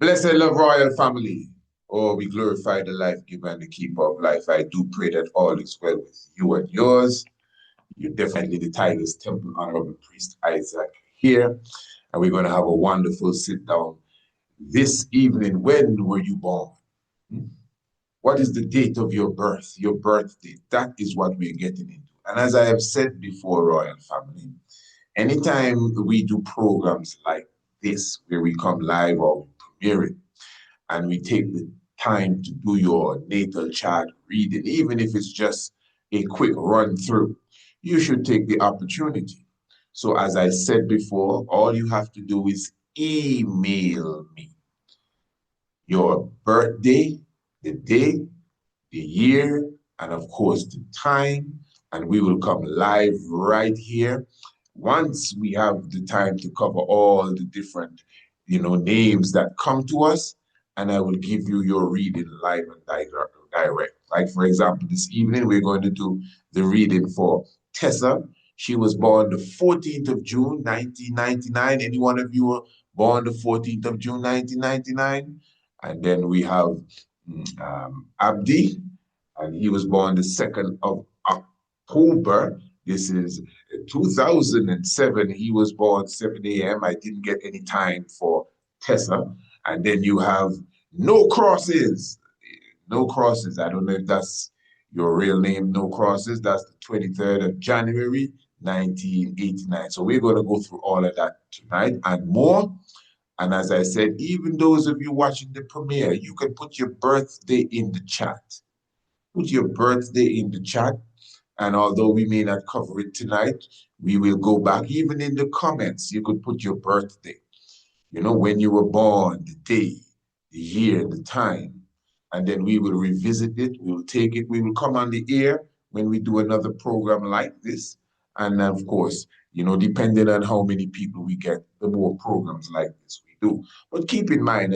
Blessed love royal family. Oh, we glorify the life giver and the keeper of life. I do pray that all is well with you and yours. You're definitely the Tiger's Temple Honorable Priest Isaac here. And we're going to have a wonderful sit down this evening. When were you born? What is the date of your birth? Your birth date. That is what we're getting into. And as I have said before, royal family, anytime we do programs like this, where we come live or we premiere it, and we take the time to do your natal chart reading, even if it's just a quick run through, you should take the opportunity. So, as I said before, all you have to do is email me your birthday, the day, the year, and of course the time, and we will come live right here. Once we have the time to cover all the different, names that come to us, and I will give you your reading live and direct. Like for example, this evening we're going to do the reading for Tessa. She was born the 14th of June, 1999. Any one of you were born the 14th of June, 1999? And then we have Abdi, and he was born the 2nd of October. This is 2007. He was born 7 a.m. I didn't get any time for Tessa. And then you have No Crosses. No Crosses. I don't know if that's your real name, No Crosses. That's the 23rd of January, 1989. So we're going to go through all of that tonight and more. And as I said, even those of you watching the premiere, you can put your birthday in the chat. Put your birthday in the chat. And although we may not cover it tonight, we will go back. Even in the comments, you could put your birthday. When you were born, the day, the year, the time. And then we will revisit it. We will take it. We will come on the air when we do another program like this. And of course, depending on how many people we get, the more programs like this we do. But keep in mind,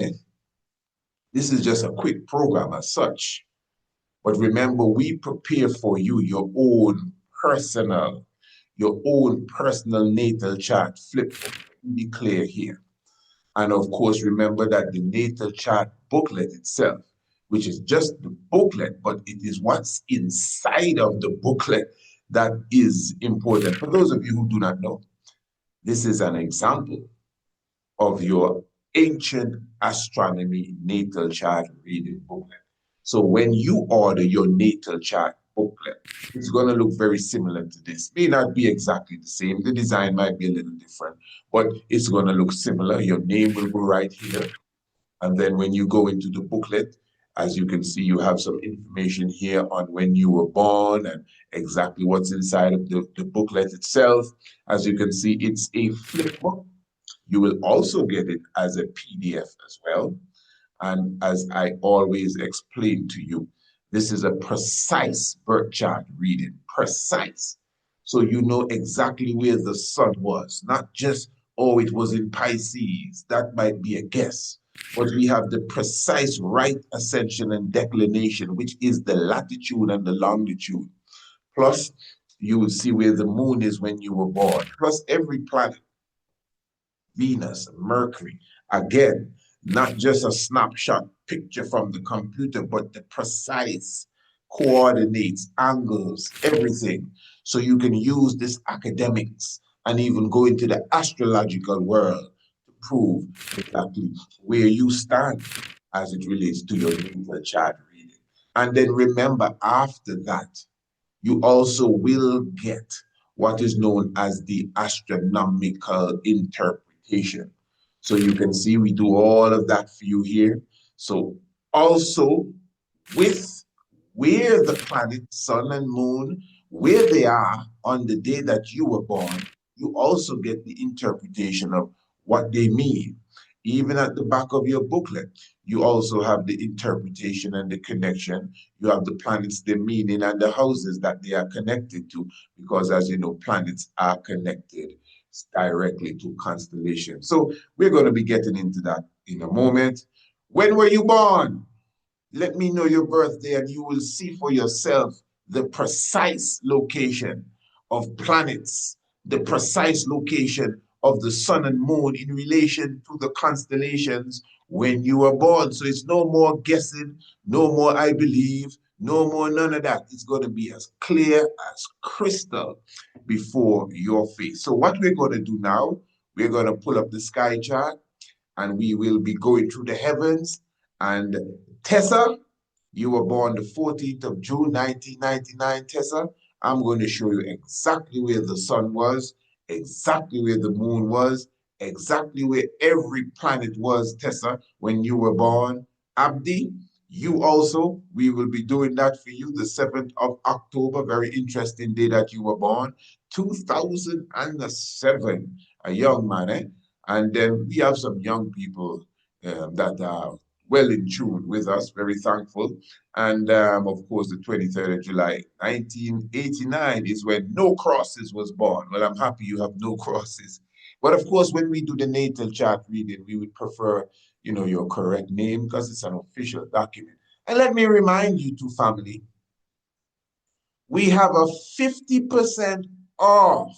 this is just a quick program as such. But remember, we prepare for you your own personal natal chart. Flip, be clear here. And of course, remember that the natal chart booklet itself, which is just the booklet, but it is what's inside of the booklet that is important. For those of you who do not know, this is an example of your ancient astronomy natal chart reading booklet. So when you order your natal chart booklet, it's going to look very similar to this. May not be exactly the same. The design might be a little different, but it's going to look similar. Your name will go right here. And then when you go into the booklet, as you can see, you have some information here on when you were born and exactly what's inside of the booklet itself. As you can see, it's a flip book. You will also get it as a PDF as well. And as I always explain to you, this is a precise birth chart reading, precise. So you know exactly where the sun was, not just, oh, it was in Pisces. That might be a guess. But we have the precise right ascension and declination, which is the latitude and the longitude. Plus, you will see where the moon is when you were born, plus every planet, Venus, Mercury. Again, not just a snapshot picture from the computer, but the precise coordinates, angles, everything. So you can use this academics and even go into the astrological world to prove exactly where you stand as it relates to your natal chart reading. And then remember, after that, you also will get what is known as the astronomical interpretation. So you can see we do all of that for you here. So also with where the planet, sun and moon, where they are on the day that you were born, you also get the interpretation of what they mean. Even at the back of your booklet, you also have the interpretation and the connection. You have the planets, the meaning, and the houses that they are connected to, because as you know, planets are connected directly to constellations. So we're going to be getting into that in a moment. When were you born? Let me know your birthday and you will see for yourself the precise location of planets, the precise location of the sun and moon in relation to the constellations when you were born. So it's no more guessing, no more I believe, no more none of that. It's going to be as clear as crystal before your face. So what we're going to do now, we're going to pull up the sky chart and we will be going through the heavens. And Tessa, you were born the 14th of June, 1999, Tessa. I'm going to show you exactly where the sun was, exactly where the moon was, exactly where every planet was, Tessa, when you were born. Abdi, you also, we will be doing that for you, the 7th of October, very interesting day that you were born, 2007, a young man, eh? And then we have some young people that are well in tune with us, very thankful. And of course, the 23rd of July, 1989 is when No Crosses was born. Well, I'm happy you have no crosses. But of course, when we do the natal chart reading, we would prefer, you know, your correct name because it's an official document. And let me remind you two family, we have a 50% off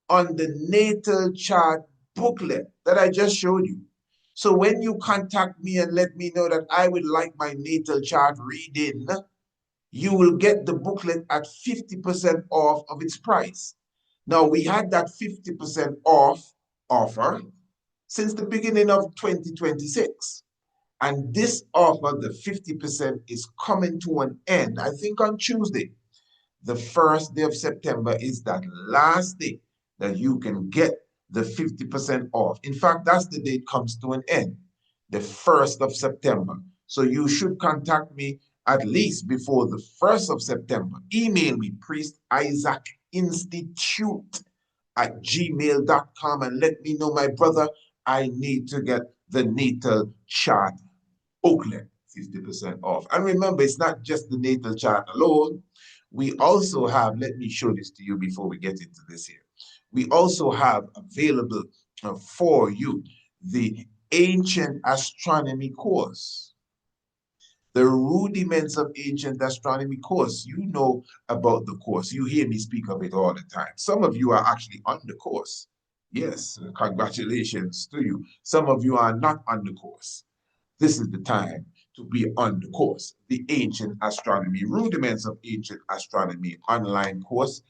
on the natal chart booklet that I just showed you. So when you contact me and let me know that I would like my natal chart reading, you will get the booklet at 50% off of its price. Now, we had that 50% off offer since the beginning of 2026. And this offer, the 50%, is coming to an end, I think on Tuesday. The first day of September is that last day that you can get the 50% off. In fact, that's the day it comes to an end, the 1st of September. So you should contact me at least before the 1st of September. Email me, priestisaachinstitute@gmail.com, and let me know, my brother, I need to get the natal chart booklet, 50% off. And remember, it's not just the natal chart alone. We also have, let me show this to you before we get into this here. We also have available for you the Ancient Astronomy course. The rudiments of ancient astronomy course. You know about the course. You hear me speak of it all the time. Some of you are actually on the course. Yes, congratulations to you. Some of you are not on the course. This is the time to be on the course. The Ancient Astronomy, Rudiments of Ancient Astronomy online course,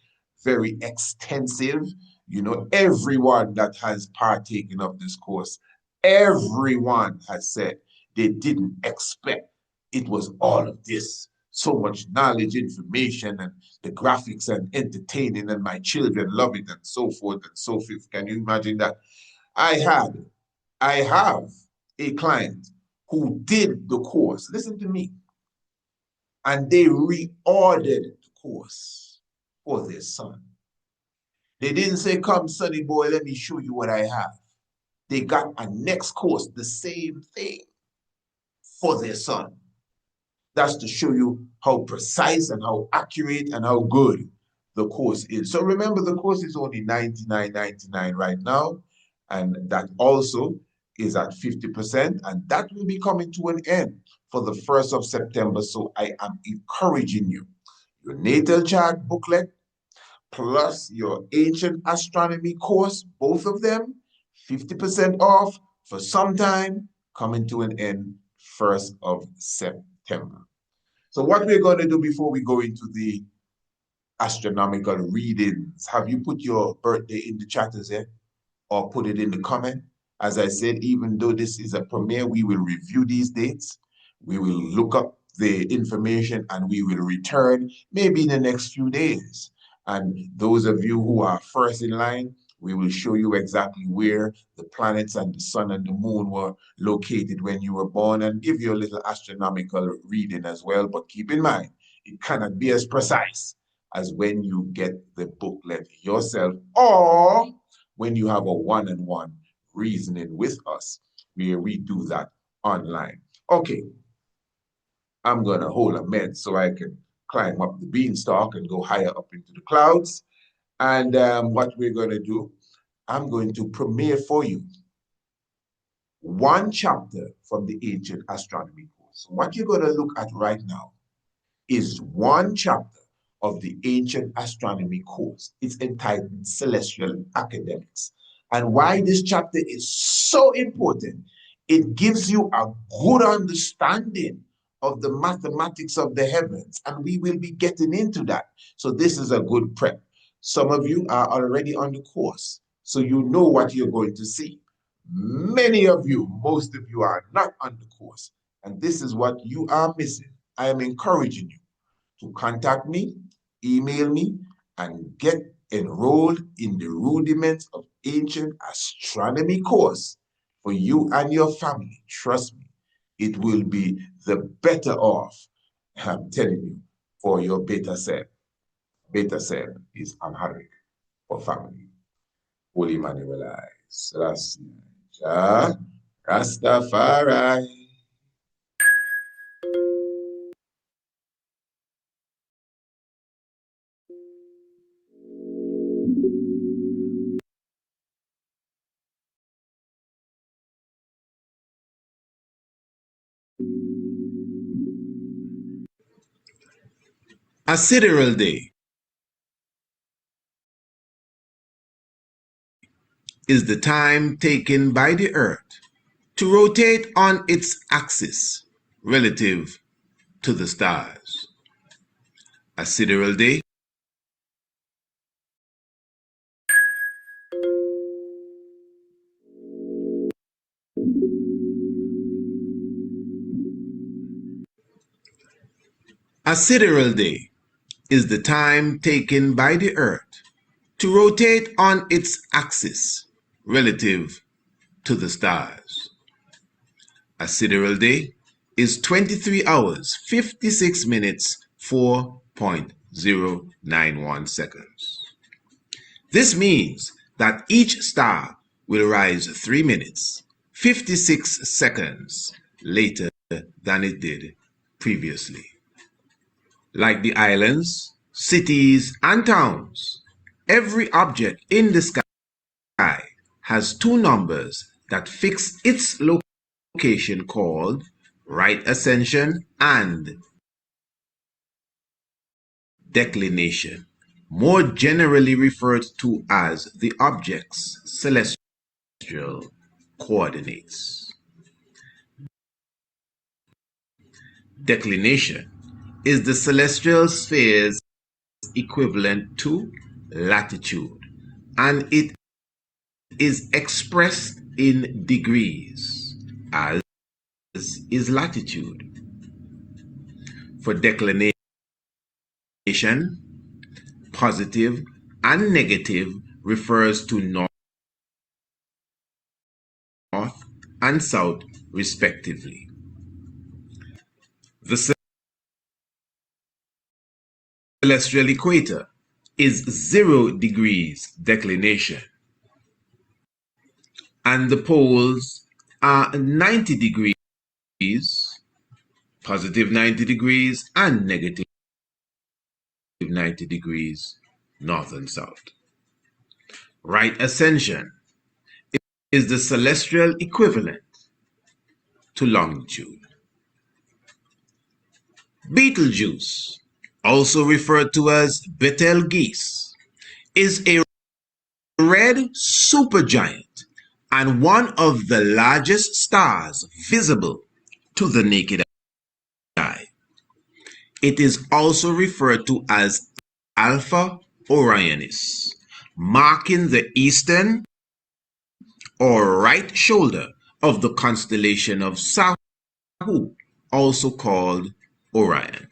very extensive. You know, everyone that has partaken of this course, everyone has said they didn't expect it was all of this. So much knowledge, information, and the graphics and entertaining, and my children love it, and so forth and so forth. Can you imagine that? I have a client who did the course. Listen to me. And they reordered the course for their son. They didn't say, come, sonny boy, let me show you what I have. They got a next course, the same thing, for their son. That's to show you how precise and how accurate and how good the course is. So remember, the course is only $99.99 right now. And that also is at 50%. And that will be coming to an end for the 1st of September. So I am encouraging you. Your natal chart booklet plus your ancient astronomy course, both of them, 50% off for some time, coming to an end 1st of September. So what we're going to do before we go into the astronomical readings, have you put your birthday in the chatters yet? Or put it in the comment? As I said, even though this is a premiere, we will review these dates. We will look up the information and we will return maybe in the next few days. And those of you who are first in line, we will show you exactly where the planets and the sun and the moon were located when you were born and give you a little astronomical reading as well. But keep in mind, it cannot be as precise as when you get the booklet yourself, or when you have a one-on-one reasoning with us, where we do that online. Okay, I'm going to hold a minute so I can climb up the beanstalk and go higher up into the clouds. And what we're going to do, I'm going to premiere for you one chapter from the Ancient Astronomy course. What you're going to look at right now is one chapter of the Ancient Astronomy course. It's entitled Celestial Academics. And why this chapter is so important, it gives you a good understanding of the mathematics of the heavens, and we will be getting into that. So this is a good prep. Some of you are already on the course, so you know what you're going to see. Many of you, most of you are not on the course, and this is what you are missing. I am encouraging you to contact me, email me, and get enrolled in the Rudiments of Ancient Astronomy course for you and your family. Trust me, it will be the better off, I'm telling you, for your beta cell. Beta cell is Amharic for family. Holy Manuel Rastafari. A sidereal day is the time taken by the Earth to rotate on its axis relative to the stars. A sidereal day A sidereal day is the time taken by the Earth to rotate on its axis relative to the stars. A sidereal day is 23 hours, 56 minutes, 4.091 seconds. This means that each star will rise 3 minutes, 56 seconds later than it did previously. Like the islands, cities, and towns, every object in the sky has two numbers that fix its location called right ascension and declination, more generally referred to as the object's celestial coordinates. Declination is the celestial sphere's equivalent to latitude, and it is expressed in degrees, as is latitude. For declination, positive and negative refers to north and south, respectively. The celestial equator is 0 degrees declination, and the poles are 90 degrees, positive 90 degrees, and negative 90 degrees, north and south. Right ascension is the celestial equivalent to longitude. Betelgeuse, also referred to as Betelgeuse, is a red supergiant and one of the largest stars visible to the naked eye. It is also referred to as Alpha Orionis, marking the eastern or right shoulder of the constellation of Sahu, also called Orion.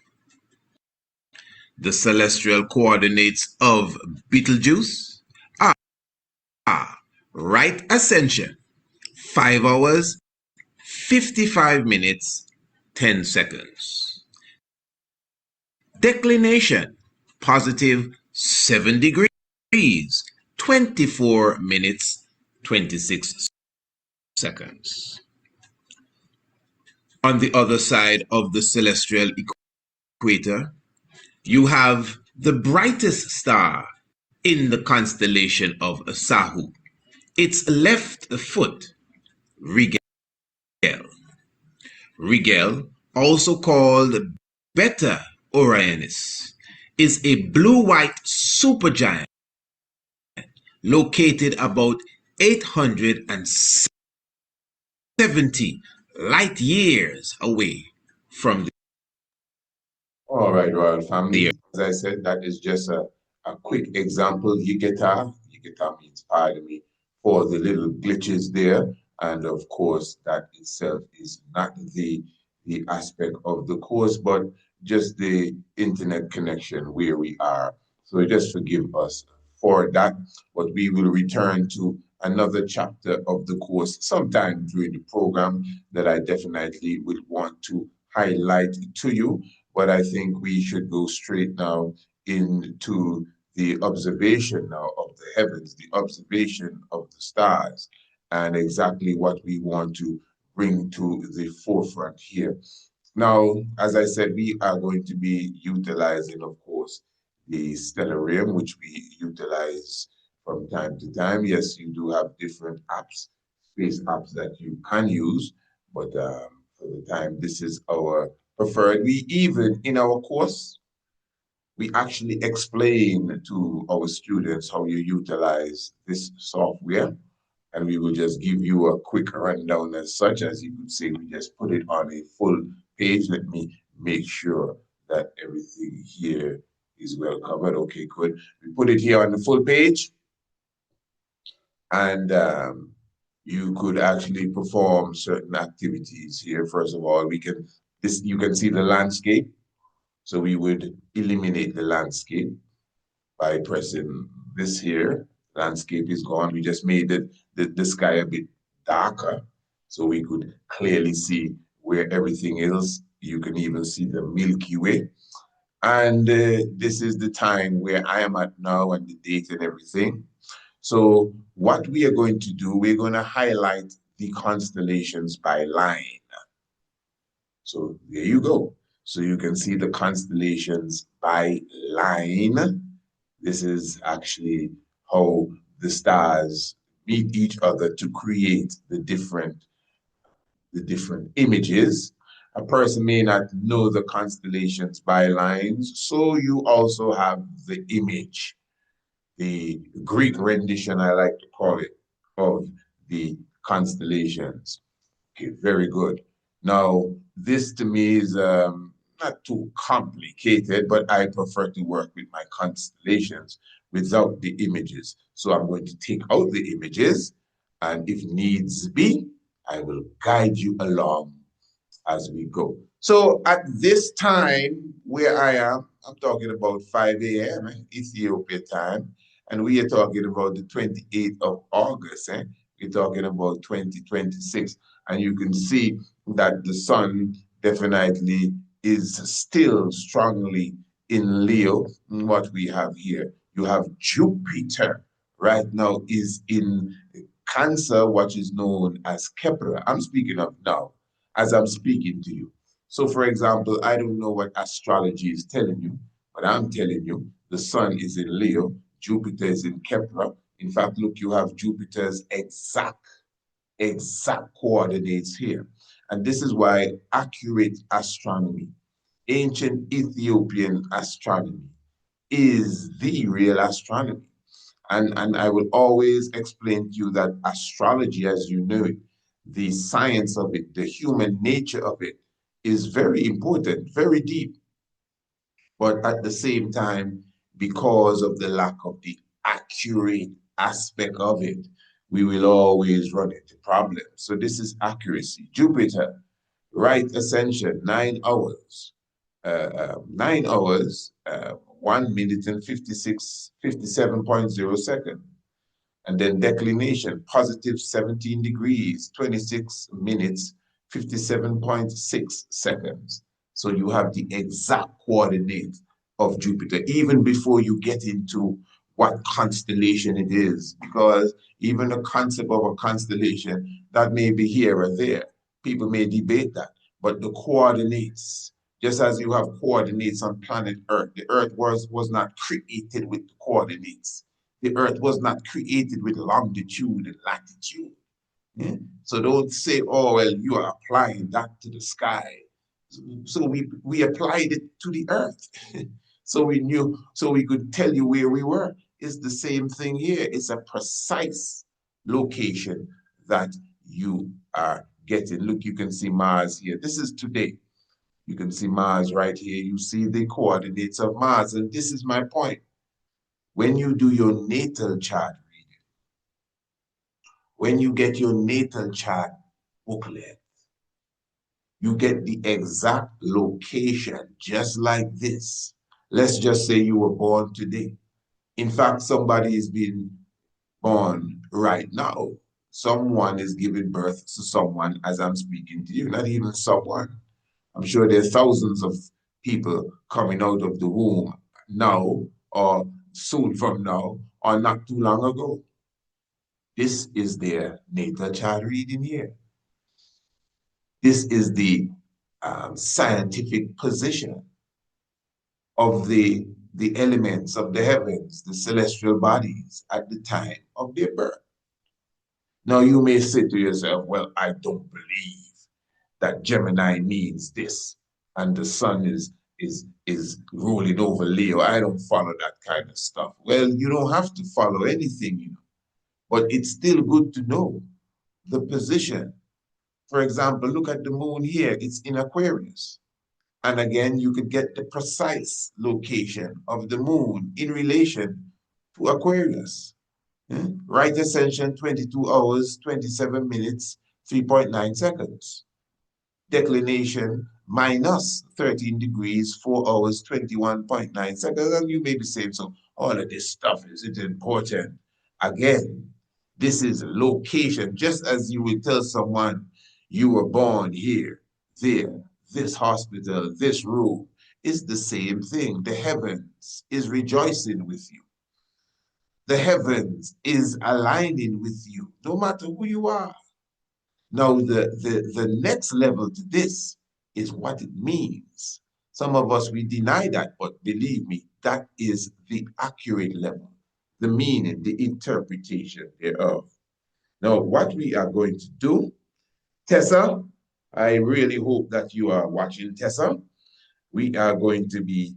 The celestial coordinates of Betelgeuse are right ascension, 5 hours, 55 minutes, 10 seconds. Declination, positive 7 degrees, 24 minutes, 26 seconds. On the other side of the celestial equator, you have the brightest star in the constellation of Sahu, its left foot, Rigel. Rigel, also called Beta Orionis, is a blue-white supergiant located about 870 light years away from All right, Royal Family. the As I said, that is just a quick example. Yigita means, pardon me, for the little glitches there. And of course, that itself is not the aspect of the course, but just the internet connection where we are. So just forgive us for that. But we will return to another chapter of the course sometime during the program that I definitely would want to highlight to you. But I think we should go straight now into the observation now of the heavens, the observation of the stars, and exactly what we want to bring to the forefront here. Now, as I said, we are going to be utilizing, of course, the stellarium, which we utilize from time to time. Yes, you do have different apps, space apps that you can use, but for the time, this is our preferred. We even, in our course, we actually explain to our students how you utilize this software, and we will just give you a quick rundown as such. As you could see, we just put it on a full page. Let me make sure that everything here is well covered. Okay, good. We put it here on the full page, and you could actually perform certain activities here. First of all, you can see the landscape. So we would eliminate the landscape by pressing this here. Landscape is gone. We just made the sky a bit darker so we could clearly see where everything is. You can even see the Milky Way. And this is the time where I am at now and the date and everything. So what we are going to do, we're going to highlight the constellations by line. So there you go. So you can see the constellations by line. This is actually how the stars meet each other to create the different images. A person may not know the constellations by lines, so you also have the image, the Greek rendition, I like to call it, of the constellations. Okay, very good. Now, this to me is not too complicated, but I prefer to work with my constellations without the images. So I'm going to take out the images, and if needs be, I will guide you along as we go. So at this time where I am, I'm talking about 5 a.m. Ethiopia time, and we are talking about the 28th of August. We're talking about 2026, and you can see that the sun definitely is still strongly in Leo. What we have here, you have Jupiter right now is in Cancer, what is known as Kepler. I'm speaking of now as I'm speaking to you. So, for example, I don't know what astrology is telling you, but I'm telling you the sun is in Leo, Jupiter is in Kepler. In fact, look, you have Jupiter's exact coordinates here. And this is why accurate astronomy, ancient Ethiopian astronomy, is the real astronomy. And I will always explain to you that astrology, as you know it, the science of it, the human nature of it, is very important, very deep. But at the same time, because of the lack of the accurate aspect of it, we will always run into problems. So this is accuracy. Jupiter, right ascension, 9 hours. 9 hours, 1 minute and 57.0 seconds. And then declination, positive 17 degrees, 26 minutes, 57.6 seconds. So you have the exact coordinate of Jupiter, even before you get into what constellation it is, because even the concept of a constellation, that may be here or there. People may debate that, but the coordinates, just as you have coordinates on planet Earth, the Earth was not created with the coordinates. The earth was not created with longitude and latitude. Yeah? So don't say, oh, well, you are applying that to the sky. So we applied it to the earth. So we knew, so we could tell you where we were. It's the same thing here. It's a precise location that you are getting. Look, you can see Mars here. This is today. You can see Mars right here. You see the coordinates of Mars. And this is my point. When you do your natal chart reading, when you get your natal chart booklet, you get the exact location, just like this. Let's just say you were born today. In fact, somebody is being born right now. Someone is giving birth to someone as I'm speaking to you, not even someone. I'm sure there are thousands of people coming out of the womb now or soon from now or not too long ago. This is their natal chart reading here. This is the scientific position of the elements of the heavens, the celestial bodies at the time of their birth. Now you may say to yourself, well, I don't believe that Gemini means this and the sun is ruling over Leo. I don't follow that kind of stuff. Well, you don't have to follow anything, you know, but it's still good to know the position. For example, look at the moon here. It's in Aquarius. And again, you could get the precise location of the moon in relation to Aquarius. Right ascension, 22 hours, 27 minutes, 3.9 seconds. Declination, minus 13 degrees, 4 hours, 21.9 seconds. And you may be saying, so all of this stuff, is it important? Again, this is location. Just as you would tell someone you were born here, there, this hospital, this room, is the same thing. The heavens is rejoicing with you. The heavens is aligning with you, no matter who you are. Now, the next level to this is what it means. Some of us, we deny that, but believe me, that is the accurate level, the meaning, the interpretation thereof. Now, what we are going to do, Tessa, I really hope that you are watching, Tessa. We are going to be,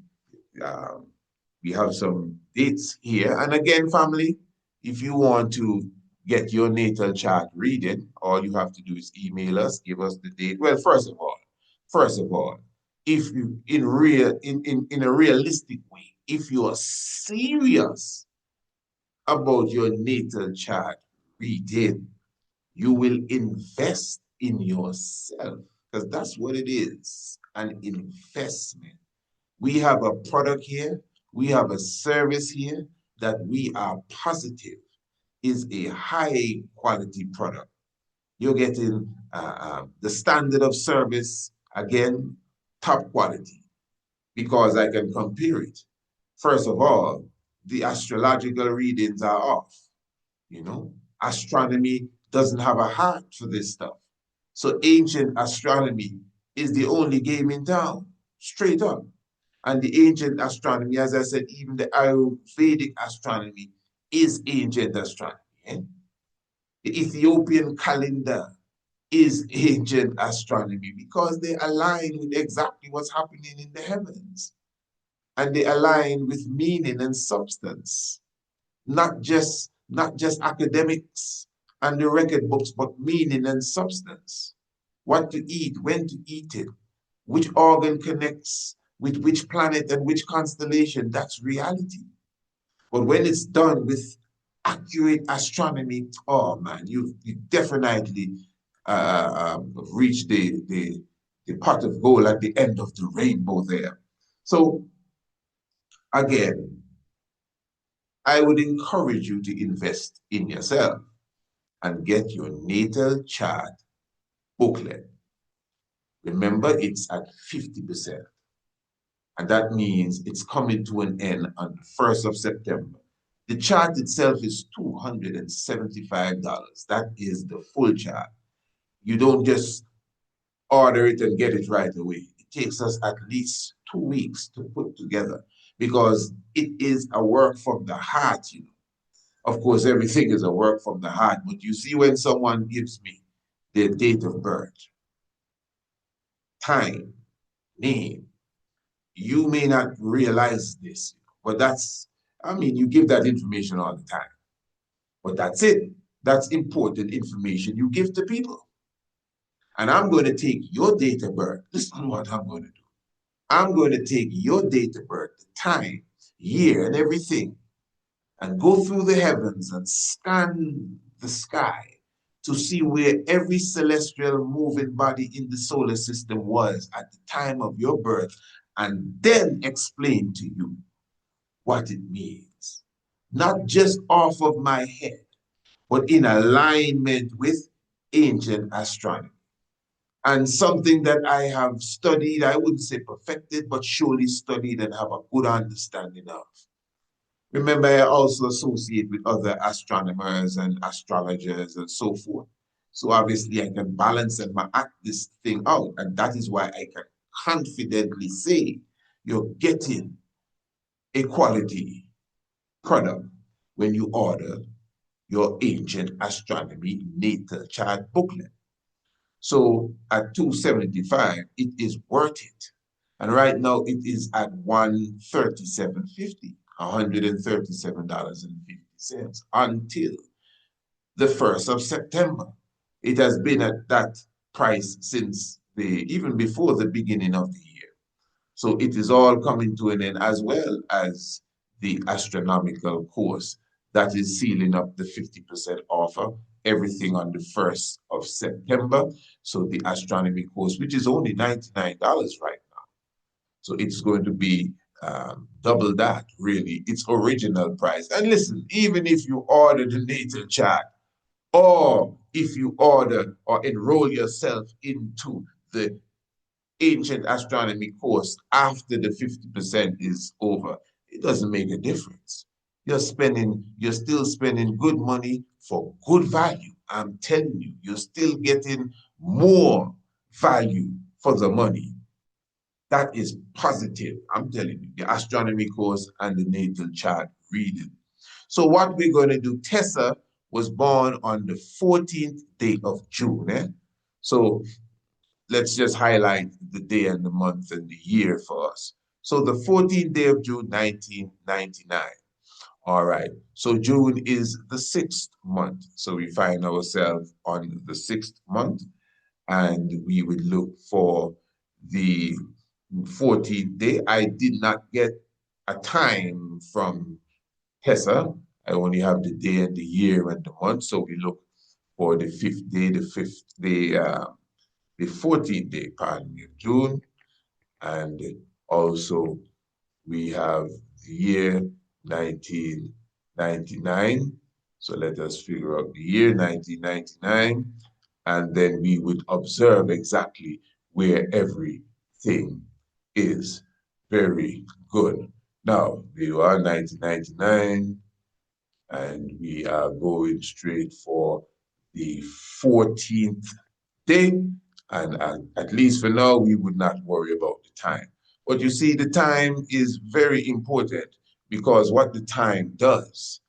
we have some dates here. And again, family, if you want to get your natal chart reading, all you have to do is email us, give us the date. Well, first of all, if you in a realistic way, if you are serious about your natal chart reading, you will invest in yourself because that's what it is, an investment. We have a product here, we have a service here that we are positive is a high quality product. You're getting the standard of service, again, top quality, because I can compare it. First of all, the astrological readings are off. You know, astronomy doesn't have a heart for this stuff. So ancient astronomy is the only game in town, straight up. And the ancient astronomy, as I said, even the Ayurvedic astronomy is ancient astronomy. Eh? The Ethiopian calendar is ancient astronomy because they align with exactly what's happening in the heavens. And they align with meaning and substance, not just academics and the record books, but meaning and substance. What to eat, when to eat it, which organ connects with which planet and which constellation, that's reality. But when it's done with accurate astronomy, oh man, you definitely reach the pot of gold at the end of the rainbow there. So again, I would encourage you to invest in yourself and get your natal chart booklet. Remember, it's at 50%. And that means it's coming to an end on the 1st of September. The chart itself is $275. That is the full chart. You don't just order it and get it right away. It takes us at least 2 weeks to put together because it is a work from the heart, you know. Of course, everything is a work from the heart, but you see when someone gives me their date of birth, time, name, you may not realize this, but that's, I mean, you give that information all the time, but that's it. That's important information you give to people. And I'm going to take your date of birth. Listen to what I'm going to do. I'm going to take your date of birth, the time, year, and everything, and go through the heavens and scan the sky to see where every celestial moving body in the solar system was at the time of your birth, and then explain to you what it means. Not just off of my head, but in alignment with ancient astronomy. And something that I have studied, I wouldn't say perfected, but surely studied and have a good understanding of. Remember, I also associate with other astronomers and astrologers and so forth. So obviously I can balance and act this thing out. And that is why I can confidently say you're getting a quality product when you order your ancient astronomy natal chart booklet. So at $275, it is worth it. And right now it is at $137.50, $137.50 until the 1st of September. It has been at that price since even before the beginning of the year. So it is all coming to an end, as well as the astronomical course that is sealing up the 50% offer, everything on the 1st of September. So the astronomy course, which is only $99 right now. So it's going to be double that, really, its original price. And listen, even if you order the natal chart, or if you order or enroll yourself into the ancient astronomy course after the 50% is over, it doesn't make a difference. You're still spending good money for good value. I'm telling you, you're still getting more value for the money. That is positive. I'm telling you, the astronomy course and the natal chart reading. So what we're going to do, Tessa was born on the 14th day of June. So let's just highlight the day and the month and the year for us. So the 14th day of June, 1999. All right. So June is the 6th month. So we find ourselves on the 6th month, and we would look for the 14th day. I did not get a time from Tessa. I only have the day and the year and the month. So we look for the 5th day, the 14th day, pardon me, of June. And also we have the year 1999. So let us figure out the year 1999. And then we would observe exactly where everything is. Very good. Now, we are 1999, and we are going straight for the 14th day. And at least for now, we would not worry about the time. But you see, the time is very important, because what the time does,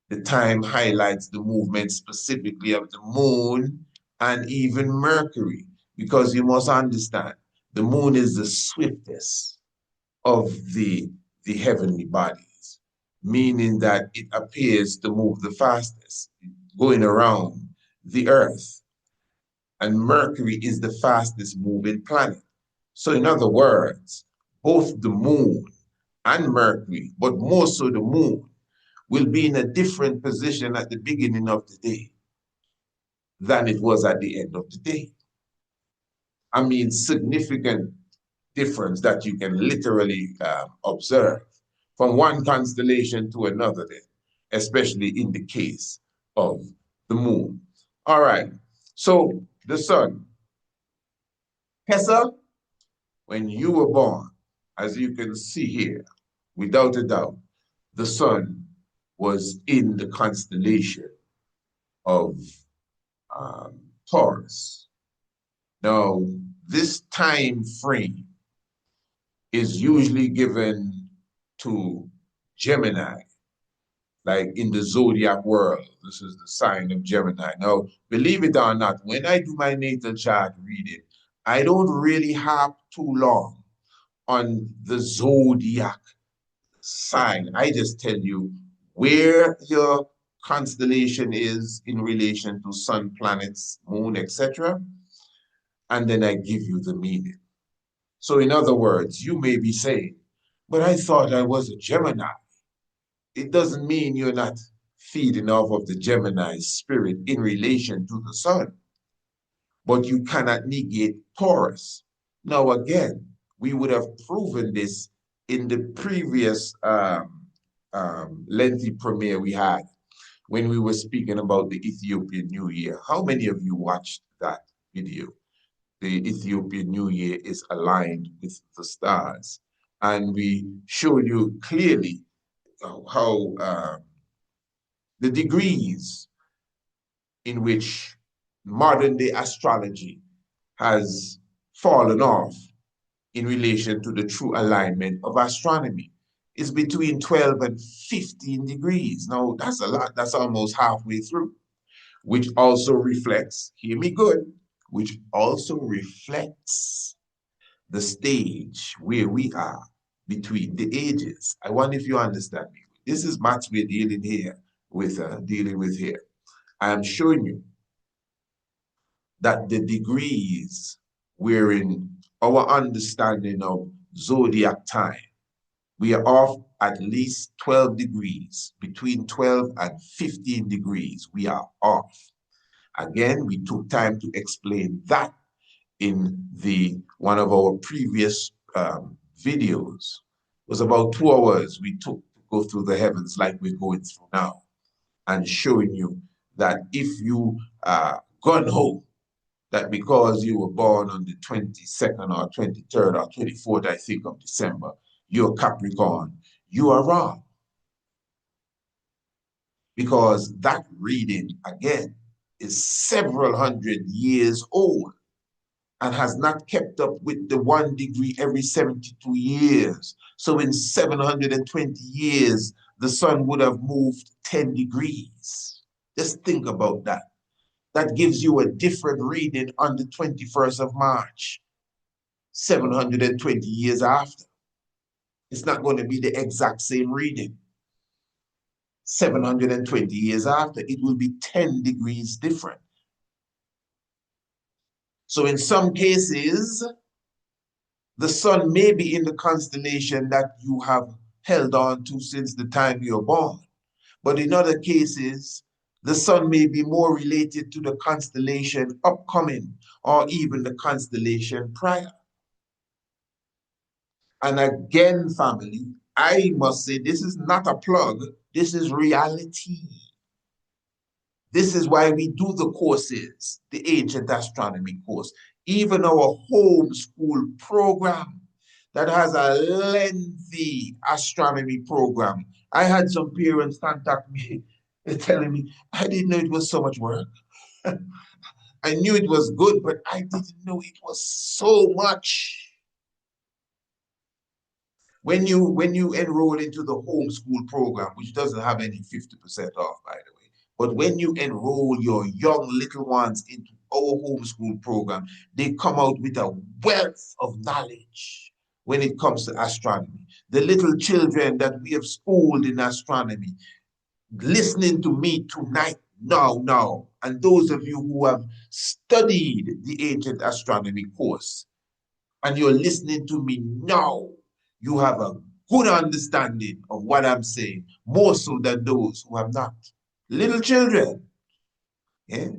the time highlights the movement specifically of the moon and even Mercury, because you must understand, the moon is the swiftest of the heavenly bodies, meaning that it appears to move the fastest, going around the earth. And Mercury is the fastest moving planet. So in other words, both the moon and Mercury, but more so the moon, will be in a different position at the beginning of the day than it was at the end of the day. I mean, significant difference that you can literally observe from one constellation to another then, especially in the case of the moon. All right, so the sun. Tessa, when you were born, as you can see here, without a doubt, the sun was in the constellation of Taurus. Now, this time frame is usually given to Gemini, like in the zodiac world. This is the sign of Gemini. Now, believe it or not, when I do my natal chart reading, I don't really have too long on the zodiac sign. I just tell you where your constellation is in relation to sun, planets, moon, etc. And then I give you the meaning. So in other words, you may be saying, but I thought I was a Gemini. It doesn't mean you're not feeding off of the Gemini spirit in relation to the sun, but you cannot negate Taurus. Now, again, we would have proven this in the previous lengthy premiere we had when we were speaking about the Ethiopian New Year. How many of you watched that video? The Ethiopian New Year is aligned with the stars. And we showed you clearly how the degrees in which modern day astrology has fallen off in relation to the true alignment of astronomy is between 12 and 15 degrees. Now, that's a lot. That's almost halfway through, which also reflects, hear me good, which also reflects the stage where we are between the ages. I wonder if you understand me. This is maths we're dealing with here. I am showing you that the degrees wherein our understanding of zodiac time, we are off at least 12 degrees, between 12 and 15 degrees, we are off. Again, we took time to explain that in one of our previous videos. It was about 2 hours we took to go through the heavens like we're going through now, and showing you that if you gun-ho that because you were born on the 22nd or 23rd or 24th, I think, of December, you're Capricorn, you are wrong. Because that reading, again, is several hundred years old and has not kept up with the 1 degree every 72 years. So in 720 years, the sun would have moved 10 degrees. Just think about that. That gives you a different reading on the 21st of March, 720 years after. It's not going to be the exact same reading. 720 years after, it will be 10 degrees different. So in some cases, the sun may be in the constellation that you have held on to since the time you're born. But in other cases, the sun may be more related to the constellation upcoming or even the constellation prior. And again, family, I must say this is not a plug. This is reality. This is why we do the courses, the ancient astronomy course, even our homeschool program that has a lengthy astronomy program. I had some parents contact me telling me, I didn't know it was so much work. I knew it was good, but I didn't know it was so much. When you enroll into the homeschool program, which doesn't have any 50% off, by the way, but when you enroll your young little ones into our homeschool program, they come out with a wealth of knowledge when it comes to astronomy. The little children that we have schooled in astronomy, listening to me tonight, now, and those of you who have studied the ancient astronomy course, and you're listening to me now, you have a good understanding of what I'm saying, more so than those who have not. Little children, yeah?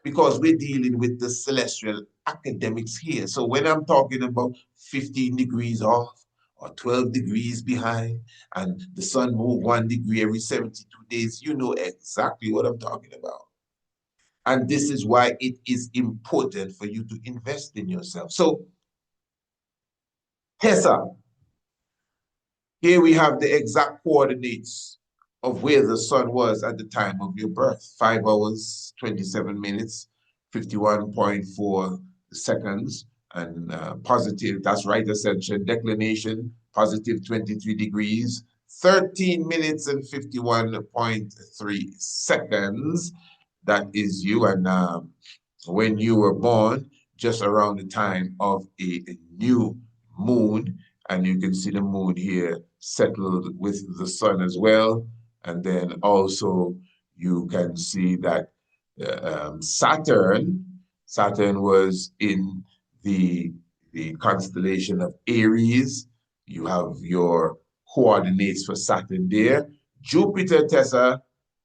Because we're dealing with the celestial academics here. So when I'm talking about 15 degrees off or 12 degrees behind, and the sun move 1 degree every 72 days, you know exactly what I'm talking about. And this is why it is important for you to invest in yourself. So, Tessa, here we have the exact coordinates of where the sun was at the time of your birth. 5 hours, 27 minutes, 51.4 seconds, and positive, that's right ascension, declination, positive 23 degrees, 13 minutes and 51.3 seconds. That is you. And when you were born, just around the time of a new moon, and you can see the moon here settled with the sun as well. And then also you can see that Saturn was in the constellation of Aries. You have your coordinates for Saturn there. Jupiter, Tessa,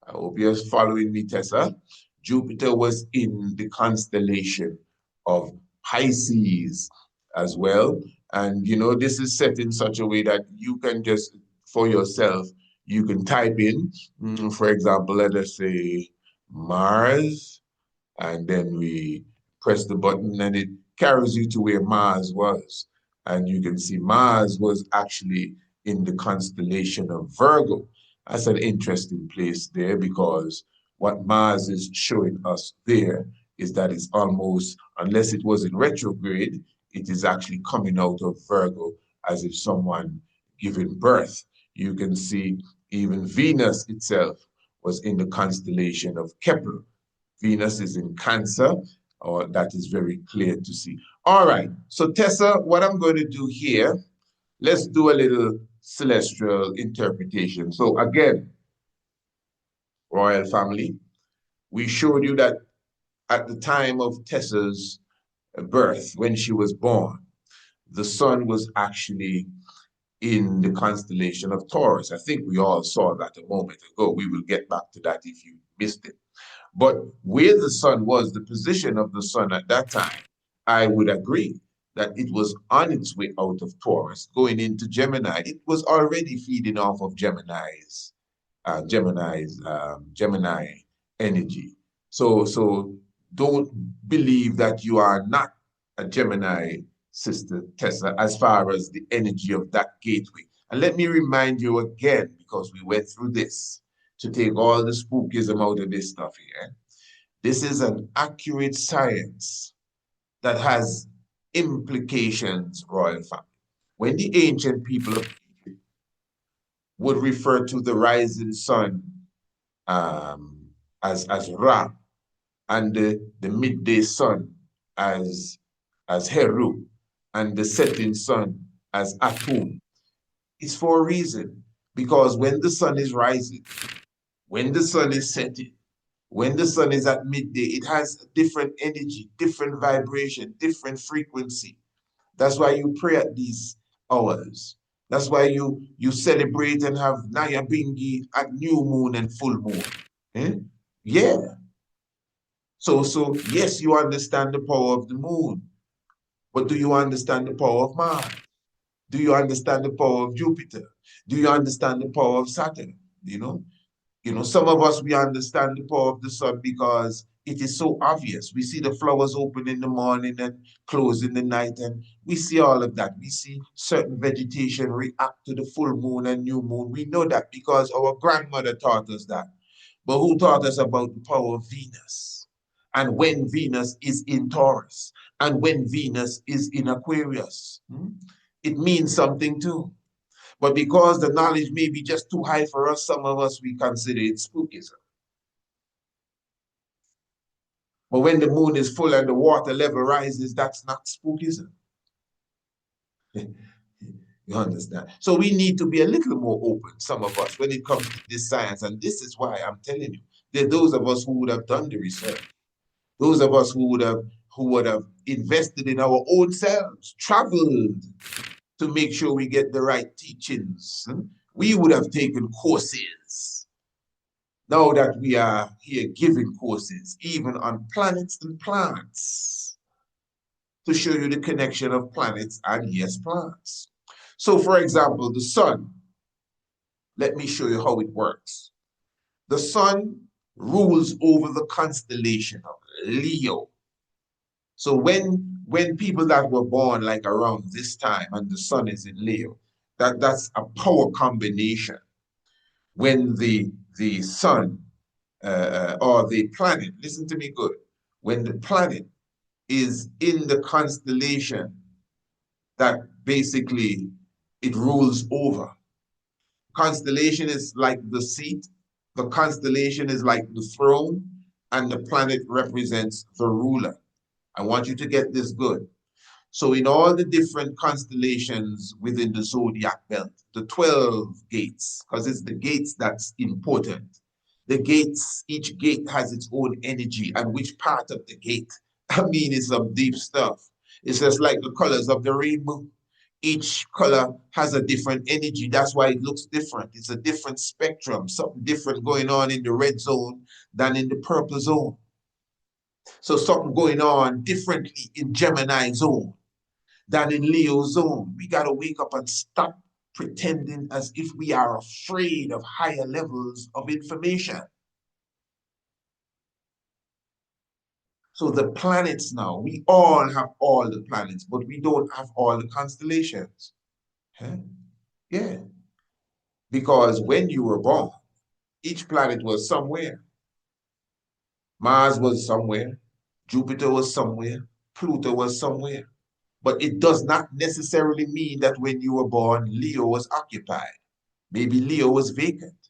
I hope you're following me, Tessa. Jupiter was in the constellation of Pisces as well. And, you know, this is set in such a way that you can just, for yourself, you can type in, for example, let us say Mars, and then we press the button and it carries you to where Mars was. And you can see Mars was actually in the constellation of Virgo. That's an interesting place there, because what Mars is showing us there is that it's almost, unless it was in retrograde, it is actually coming out of Virgo as if someone giving birth. You can see even Venus itself was in the constellation of Kepler. Venus is in Cancer, or that is very clear to see. All right, so Tessa, what I'm going to do here, let's do a little celestial interpretation. So again, royal family, we showed you that at the time of Tessa's birth, when she was born, the sun was actually in the constellation of Taurus. I think we all saw that a moment ago. We will get back to that if you missed it. But where the sun was, the position of the sun at that time, I would agree that it was on its way out of Taurus, going into Gemini. It was already feeding off of Gemini's Gemini energy. So don't believe that you are not a Gemini, Sister Tessa, as far as the energy of that gateway. And let me remind you again, because we went through this, to take all the spookism out of this stuff here. This is an accurate science that has implications, royal family. When the ancient people of Egypt would refer to the rising sun as Ra, and the midday sun as Heru, and the setting sun as Atum, it's for a reason. Because when the sun is rising, when the sun is setting, when the sun is at midday, it has different energy, different vibration, different frequency. That's why you pray at these hours. That's why you celebrate and have Naya Bingi at new moon and full moon. Eh? Yeah. So yes, you understand the power of the moon, but do you understand the power of Mars? Do you understand the power of Jupiter? Do you understand the power of Saturn? Some of us, we understand the power of the sun because it is so obvious. We see the flowers open in the morning and close in the night, and we see all of that. We see certain vegetation react to the full moon and new moon. We know that because our grandmother taught us that. But who taught us about the power of Venus? And when Venus is in Taurus, and when Venus is in Aquarius, it means something too. But because the knowledge may be just too high for us, some of us, we consider it spookism. But when the moon is full and the water level rises, that's not spookism. You understand? So we need to be a little more open, some of us, when it comes to this science. And this is why I'm telling you, there are those of us who would have done the research, those of us who would have invested in our own selves, traveled to make sure we get the right teachings. We would have taken courses. Now that we are here giving courses, even on planets and plants, to show you the connection of planets and, yes, plants. So, for example, the sun, let me show you how it works. The sun rules over the constellation of Leo. So when people that were born like around this time and the sun is in Leo, that's a power combination. When the sun or the planet, listen to me good, when the planet is in the constellation that basically it rules over. Constellation is like the seat, the constellation is like the throne, and the planet represents the ruler. I want you to get this good. So in all the different constellations within the zodiac belt, the 12 gates, because it's the gates that's important. The gates, each gate has its own energy, and which part of the gate, I mean, it's some deep stuff. It's just like the colors of the rainbow. Each color has a different energy. That's why it looks different. It's a different spectrum, something different going on in the red zone than in the purple zone. So something going on differently in Gemini zone than in Leo zone. We got to wake up and stop pretending as if we are afraid of higher levels of information. So the planets now, we all have all the planets, but we don't have all the constellations. Huh? Yeah. Because when you were born, each planet was somewhere. Mars was somewhere. Jupiter was somewhere. Pluto was somewhere. But it does not necessarily mean that when you were born, Leo was occupied. Maybe Leo was vacant.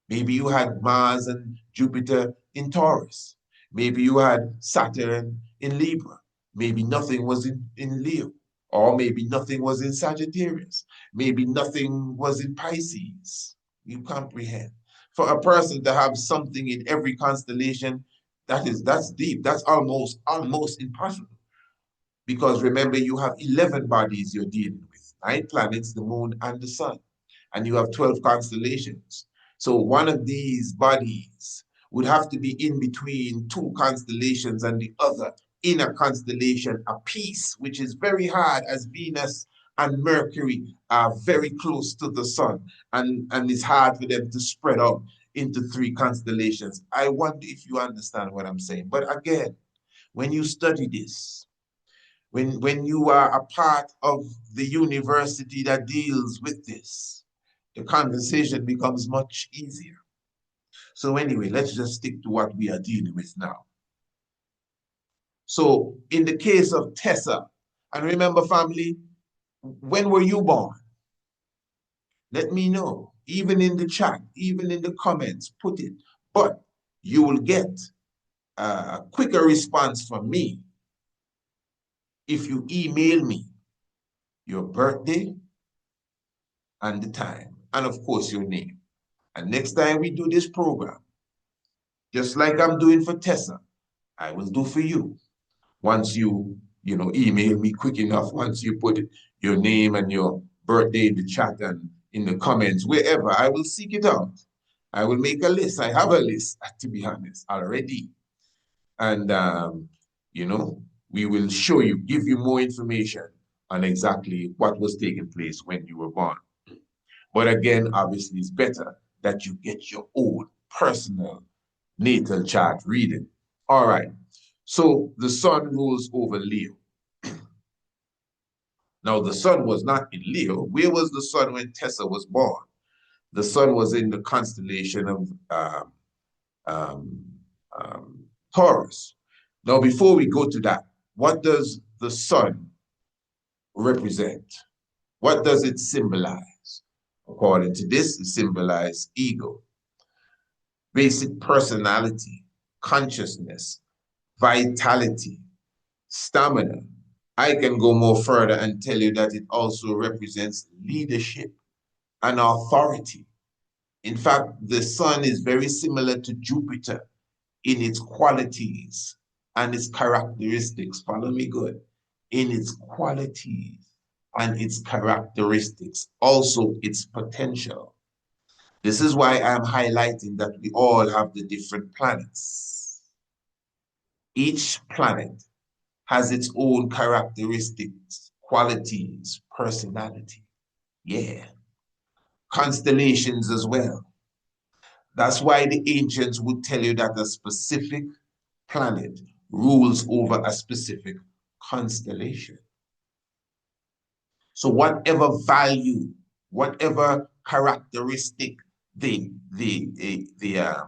Maybe you had Mars and Jupiter in Taurus. Maybe you had Saturn in Libra. Maybe nothing was in Leo. Or maybe nothing was in Sagittarius. Maybe nothing was in Pisces. You comprehend. For a person to have something in every constellation, that's deep. That's almost impossible. Because remember, you have 11 bodies you're dealing with, 9 planets, the moon, and the sun. And you have 12 constellations. So one of these bodies would have to be in between 2 constellations and the other in a constellation a piece, which is very hard, as Venus and Mercury are very close to the sun, and it's hard for them to spread out into 3 constellations. I wonder if you understand what I'm saying. But again, when you study this, when you are a part of the university that deals with this, the conversation becomes much easier. So anyway, let's just stick to what we are dealing with now. So in the case of Tessa, and remember family, when were you born? Let me know, even in the chat, even in the comments, put it. But you will get a quicker response from me if you email me your birthday and the time, and of course your name. And next time we do this program, just like I'm doing for Tessa, I will do for you. Once you email me quick enough, once you put your name and your birthday in the chat and in the comments, wherever, I will seek it out. I will make a list. I have a list, to be honest, already. And, we will show you, give you more information on exactly what was taking place when you were born. But again, obviously, it's better that you get your own personal natal chart reading. All right. So the sun rules over Leo. Now, the sun was not in Leo. Where was the sun when Tessa was born? The sun was in the constellation of Taurus. Now, before we go to that, what does the sun represent? What does it symbolize? According to this, it symbolizes ego, basic personality, consciousness, vitality, stamina. I can go more further and tell you that it also represents leadership and authority. In fact, the sun is very similar to Jupiter in its qualities and its characteristics. Follow me good. In its qualities and its characteristics, also its potential. This is why I'm highlighting that we all have the different planets. Each planet has its own characteristics, qualities, personality. Yeah. Constellations as well. That's why the ancients would tell you that a specific planet rules over a specific constellation. So whatever value, whatever characteristic the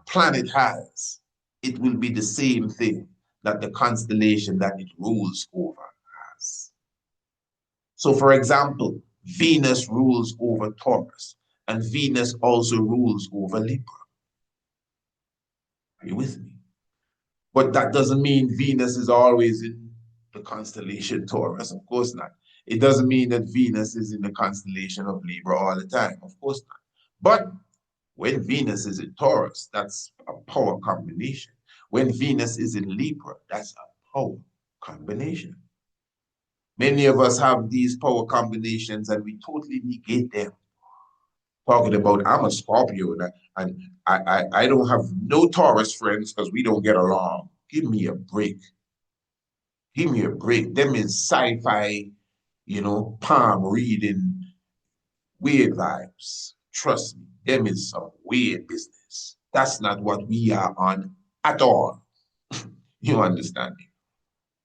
planet has, it will be the same thing that the constellation that it rules over has. So for example, Venus rules over Taurus, and Venus also rules over Libra. Are you with me? But that doesn't mean Venus is always in the constellation Taurus. Of course not. It doesn't mean that Venus is in the constellation of Libra all the time. Of course not. But When Venus is in Taurus, that's a power combination. When Venus is in Libra, that's a power combination. Many of us have these power combinations and we totally negate them. Talking about, I'm a Scorpio and I don't have no Taurus friends because we don't get along. Give me a break. Give me a break. Them is sci-fi, palm reading, weird vibes. Trust me, them is some weird business. That's not what we are on at all. You understand me?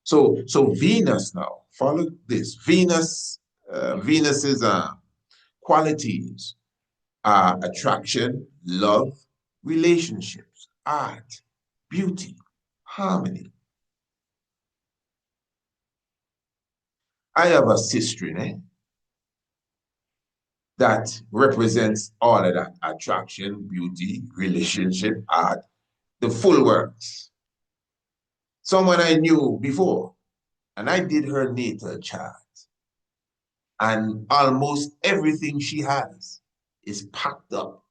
So Venus now, follow this. Venus's qualities are attraction, love, relationships, art, beauty, harmony. I have a sister, that represents all of that: attraction, beauty, relationship, art, the full works. Someone I knew before, and I did her natal chart, and almost everything she has is packed up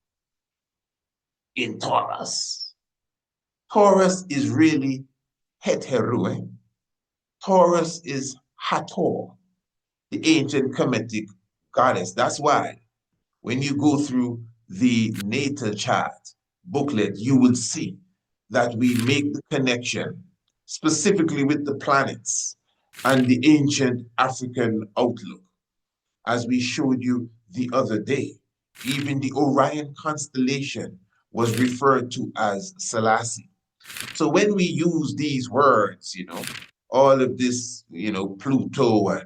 in Taurus. Taurus is really Heteru. Taurus is Hathor, the ancient Kemetic goddess. That's why when you go through the natal chart booklet, you will see that we make the connection specifically with the planets and the ancient African outlook. As we showed you the other day, even the Orion constellation was referred to as Selassie. So when we use these words, all of this, Pluto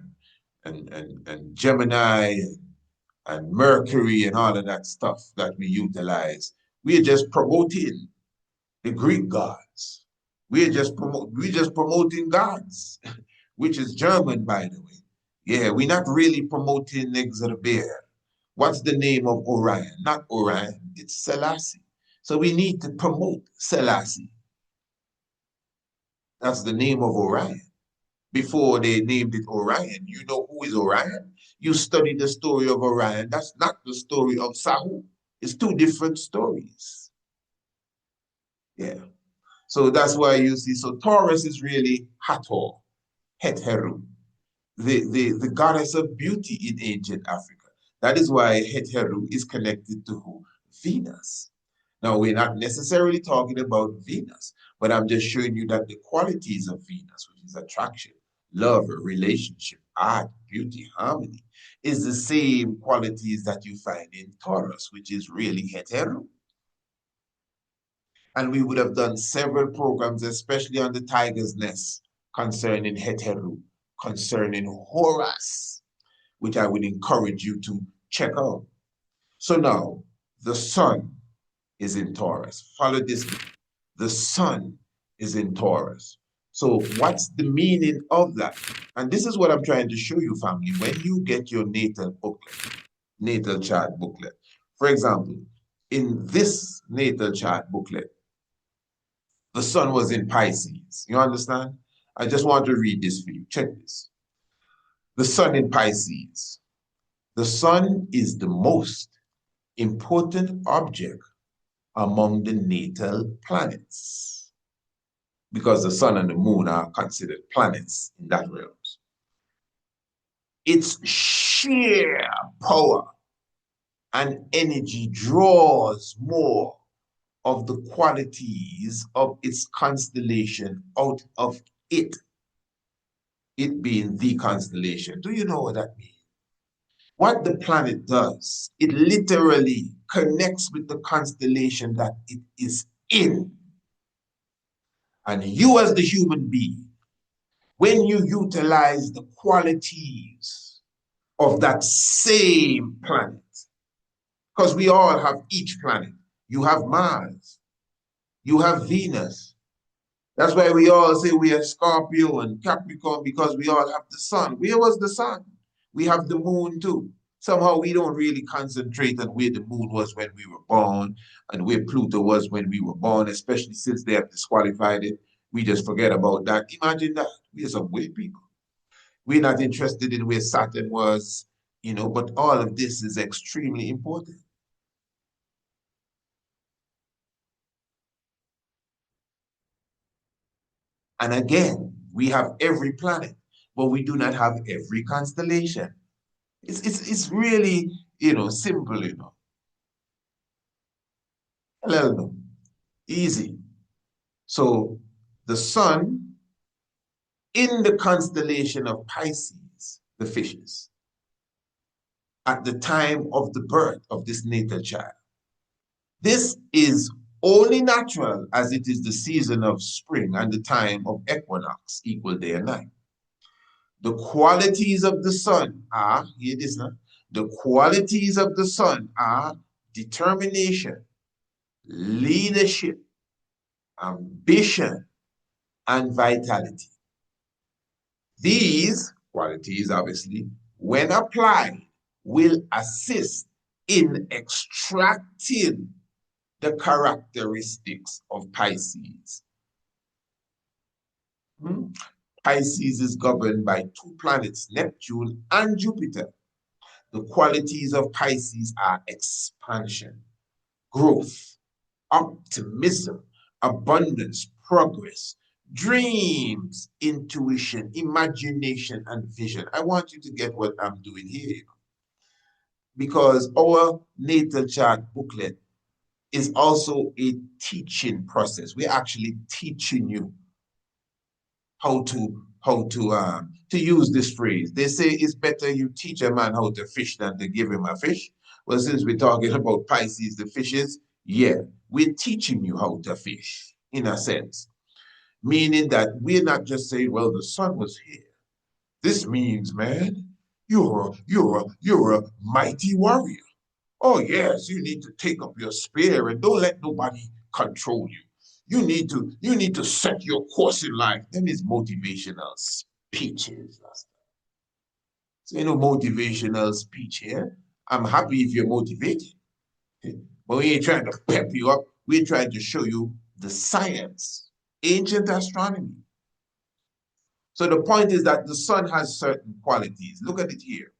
and Gemini and Mercury and all of that stuff that we utilize, we're just promoting the Greek gods. We're just promoting gods, which is German, by the way. Yeah, we're not really promoting Exoter. What's the name of Orion? Not Orion, it's Selassie. So we need to promote Selassie. That's the name of Orion. Before they named it Orion, you know who is Orion? You study the story of Orion. That's not the story of Sahu. It's two different stories. Yeah. So that's why you see, so Taurus is really Hathor, Heteru, the goddess of beauty in ancient Africa. That is why Heteru is connected to who? Venus. Now, we're not necessarily talking about Venus, but I'm just showing you that the qualities of Venus, which is attraction, love, relationship, art, beauty, harmony, is the same qualities that you find in Taurus, which is really Heteru. And we would have done several programs, especially on the Tiger's Nest, concerning Heteru, concerning Horus, which I would encourage you to check out. So now, the sun is in Taurus. Follow this. The sun is in Taurus. So what's the meaning of that? And this is what I'm trying to show you, family. When you get your natal booklet, natal chart booklet, for example, in this natal chart booklet, the sun was in Pisces. You understand? I just want to read this for you. Check this. The sun in Pisces. The sun is the most important object among the natal planets, because the sun and the moon are considered planets in that realm. Its sheer power and energy draws more of the qualities of its constellation out of it being the constellation. Do you know what that means? What the planet does, it literally connects with the constellation that it is in. And you as the human being, when you utilize the qualities of that same planet, because we all have each planet. You have Mars, you have Venus. That's why we all say we are Scorpio and Capricorn, because we all have the sun. Where was the sun? We have the moon too. Somehow we don't really concentrate on where the moon was when we were born and where Pluto was when we were born, especially since they have disqualified it. We just forget about that. Imagine that. We are some weird people. We're not interested in where Saturn was, but all of this is extremely important. And again, we have every planet, but we do not have every constellation. It's really, simple, Hello, easy. So the sun in the constellation of Pisces, the fishes, at the time of the birth of this natal child. This is only natural as it is the season of spring and the time of equinox, equal day and night. The qualities of the sun are, hear this now, the qualities of the sun are determination, leadership, ambition, and vitality. These qualities, obviously, when applied, will assist in extracting the characteristics of Pisces. Pisces is governed by two planets, Neptune and Jupiter. The qualities of Pisces are expansion, growth, optimism, abundance, progress, dreams, intuition, imagination, and vision. I want you to get what I'm doing here, because our natal chart booklet is also a teaching process. We're actually teaching you how to use this phrase. They say it's better you teach a man how to fish than to give him a fish. Well, since we're talking about Pisces, the fishes, yeah, we're teaching you how to fish in a sense, meaning that we're not just saying, well, the sun was here. This means, man, you're a mighty warrior. Oh yes, you need to take up your spear and don't let nobody control you. You need to set your course in life. Them is motivational speeches. So motivational speech here. I'm happy if you're motivated. But we ain't trying to pep you up. We're trying to show you the science, ancient astronomy. So the point is that the sun has certain qualities. Look at it here.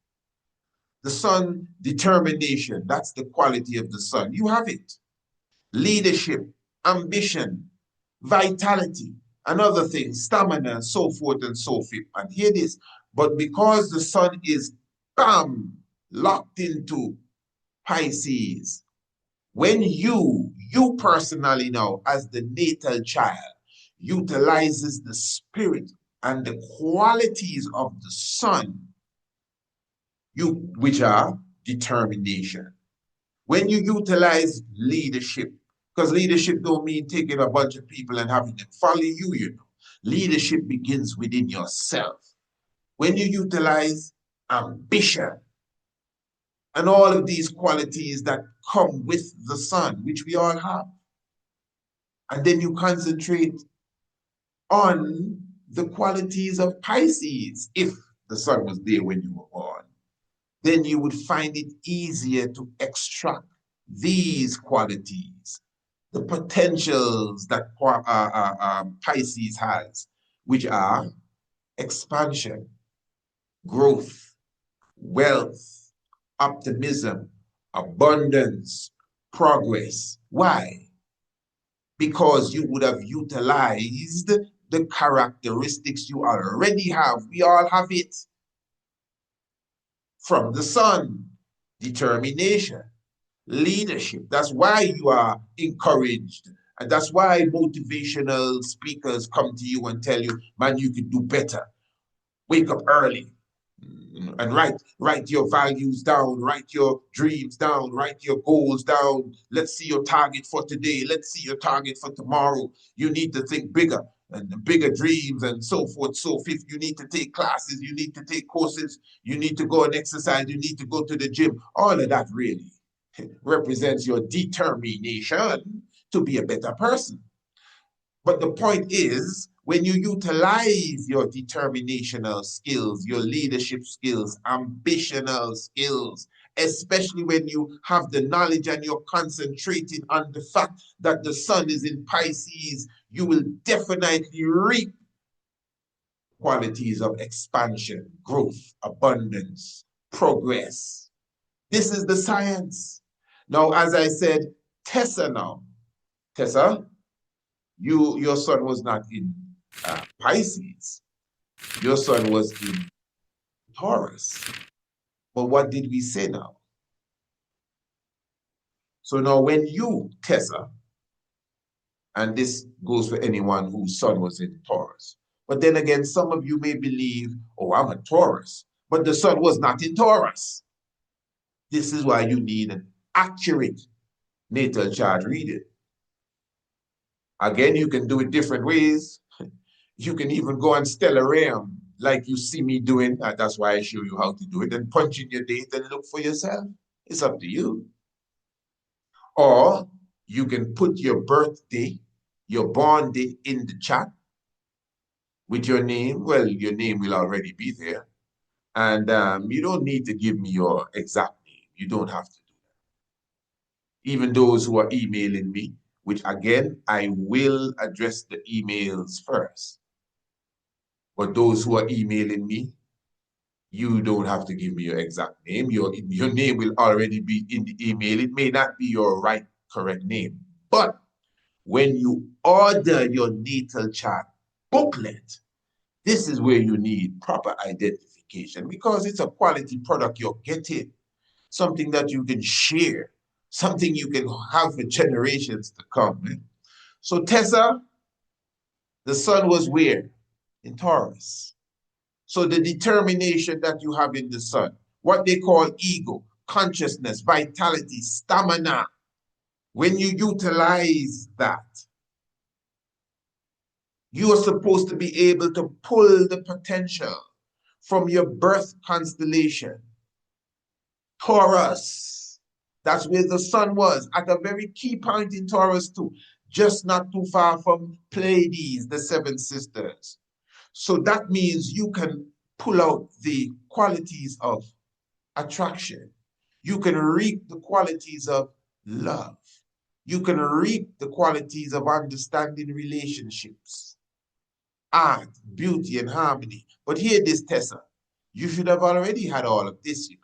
The sun, determination, that's the quality of the sun. You have it. Leadership, ambition, vitality, and other things, stamina, and so forth and so forth. And hear this, but because the sun is, bam, locked into Pisces, when you personally now, as the natal child, utilizes the spirit and the qualities of the sun, which are determination. When you utilize leadership, because leadership don't mean taking a bunch of people and having them follow you. Leadership begins within yourself. When you utilize ambition and all of these qualities that come with the sun, which we all have, and then you concentrate on the qualities of Pisces, if the sun was there when you were born, then you would find it easier to extract these qualities, the potentials that Pisces has, which are expansion, growth, wealth, optimism, abundance, progress. Why? Because you would have utilized the characteristics you already have. We all have it. From the sun, determination, leadership. That's why you are encouraged. And that's why motivational speakers come to you and tell you, man, you can do better. Wake up early and write your values down, write your dreams down, write your goals down. Let's see your target for today. Let's see your target for tomorrow. You need to think bigger and bigger dreams and so forth. So fifth, you need to take classes, you need to take courses, you need to go and exercise, you need to go to the gym. All of that really represents your determination to be a better person. But the point is, when you utilize your determinational skills, your leadership skills, ambitional skills, especially when you have the knowledge and you're concentrating on the fact that the sun is in Pisces, you will definitely reap qualities of expansion, growth, abundance, progress. This is the science. Now, as I said, Tessa, your son was not in Pisces, your sun was in Taurus. But what did we say now? So now when you, Tessa, and this goes for anyone whose sun was in Taurus, but then again, some of you may believe, oh, I'm a Taurus, but the sun was not in Taurus. This is why you need an accurate natal chart reading. Again, you can do it different ways. You can even go on Stellarium, like you see me doing. That's why I show you how to do it, and punch in your date and look for yourself. It's up to you. Or you can put your birthday, your born day in the chat with your name. Well, your name will already be there. And you don't need to give me your exact name. You don't have to do that. Even those who are emailing me, which again, I will address the emails first. But those who are emailing me, you don't have to give me your exact name. Your name will already be in the email. It may not be your right, correct name. But when you order your natal chart booklet, this is where you need proper identification because it's a quality product you're getting, something that you can share, something you can have for generations to come. So Tessa, the sun was where? In Taurus. So the determination that you have in the sun, what they call ego, consciousness, vitality, stamina, when you utilize that, you are supposed to be able to pull the potential from your birth constellation. Taurus, that's where the sun was, at a very key point in Taurus too, just not too far from Pleiades, the seven sisters. So that means you can pull out the qualities of attraction. You can reap the qualities of love. You can reap the qualities of understanding relationships, art, beauty, and harmony. But hear this, Tessa. You should have already had all of this, you know.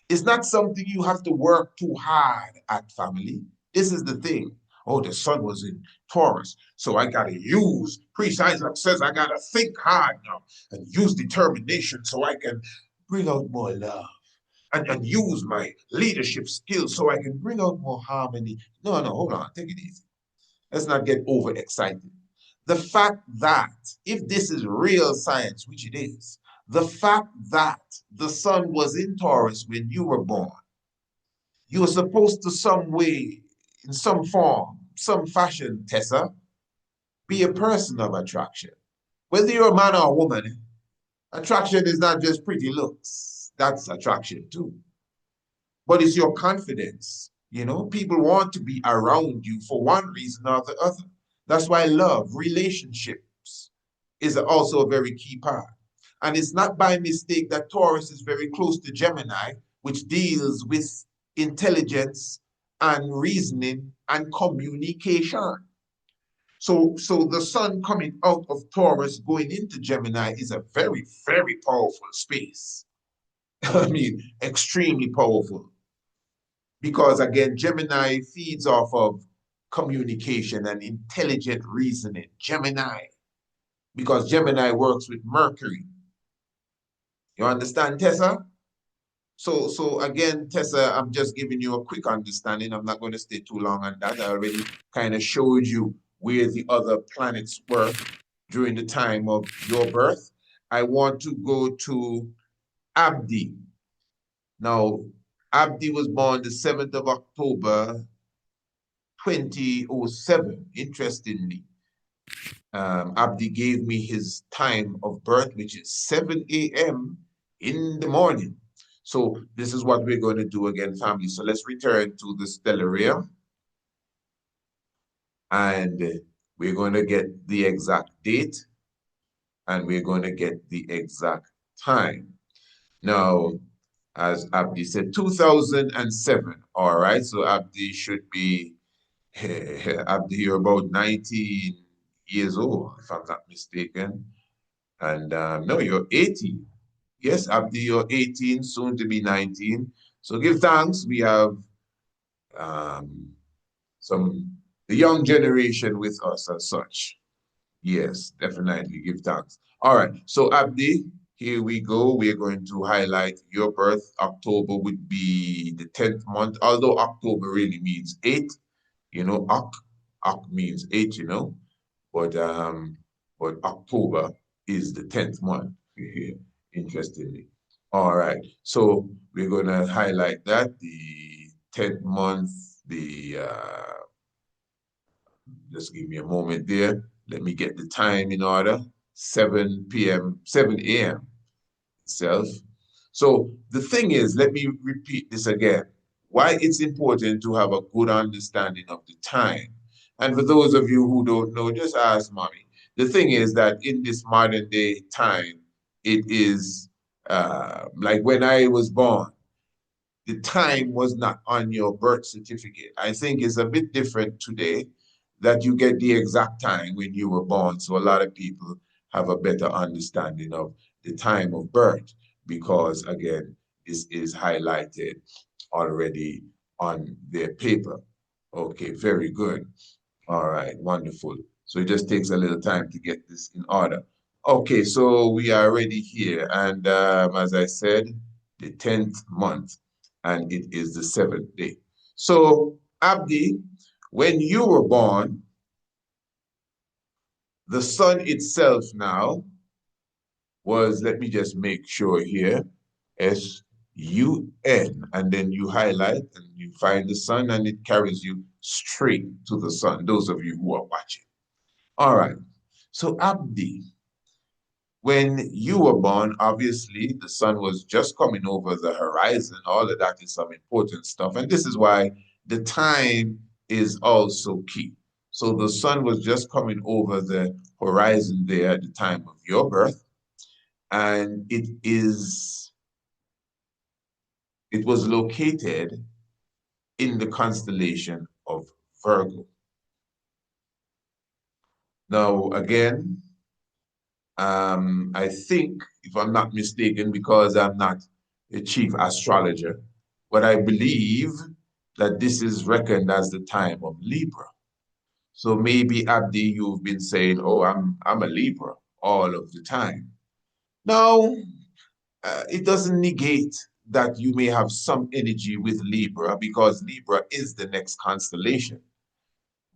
It's not something you have to work too hard at, family. This is the thing. Oh, the sun was in Taurus, so I got to use, Priest Isaac says I got to think hard now and use determination so I can bring out more love and use my leadership skills so I can bring out more harmony. No, hold on, take it easy. Let's not get overexcited. The fact that, if this is real science, which it is, the fact that the sun was in Taurus when you were born, you were supposed to some way, in some form, some fashion, Tessa, be a person of attraction. Whether you're a man or a woman, attraction is not just pretty looks. That's attraction too. But it's your confidence. You know, people want to be around you for one reason or the other. That's why love, relationships is also a very key part. And it's not by mistake that Taurus is very close to Gemini, which deals with intelligence and reasoning and communication. So the sun coming out of Taurus going into Gemini is a very, very powerful space. I mean, extremely powerful. Because again, Gemini feeds off of communication and intelligent reasoning. Gemini, because Gemini works with Mercury. You understand, Tessa? So again, Tessa, I'm just giving you a quick understanding. I'm not going to stay too long on that. I already kind of showed you where the other planets were during the time of your birth. I want to go to Abdi. Now, Abdi was born the 7th of October, 2007, interestingly. Abdi gave me his time of birth, which is 7 a.m. in the morning. So this is what we're going to do again, family. So let's return to the stellarium. And we're going to get the exact date. And we're going to get the exact time. Now, as Abdi said, 2007. All right, so Abdi should be, Abdi, you're about 19 years old, if I'm not mistaken. And no, you're 18. Yes, Abdi, you're 18, soon to be 19. So give thanks. We have the young generation with us as such. Yes, definitely give thanks. All right, so Abdi, here we go. We're going to highlight your birth. October would be the 10th month, although October really means eight. You know, Ak means eight, you know, but October is the 10th month here, interestingly. All right, so we're gonna highlight that the 10th month, the just give me a moment there. Let me get the time in order. 7 p.m., 7 a.m. itself. So the thing is, let me repeat this again. Why it's important to have a good understanding of the time. And for those of you who don't know, just ask mommy. The thing is that in this modern day time, it is like when I was born, the time was not on your birth certificate. I think it's a bit different today that you get the exact time when you were born. So a lot of people have a better understanding of the time of birth because, again, this is highlighted already on their paper. Okay, very good. All right, wonderful. So it just takes a little time to get this in order. Okay, so we are already here. And as I said, the 10th month, and it is the 7th day. So, Abdi, when you were born, the sun itself now was, let me just make sure here, S-U-N, and then you highlight and you find the sun and it carries you straight to the sun, those of you who are watching. All right. So Abdi, when you were born, obviously the sun was just coming over the horizon. All of that is some important stuff. And this is why the time is also key. So the sun was just coming over the horizon there at the time of your birth. And it was located in the constellation of Virgo. Now, again, I think, if I'm not mistaken, because I'm not a chief astrologer, but I believe that this is reckoned as the time of Libra. So maybe Abdi, you've been saying, "Oh, I'm a Libra all of the time." No, it doesn't negate that you may have some energy with Libra because Libra is the next constellation.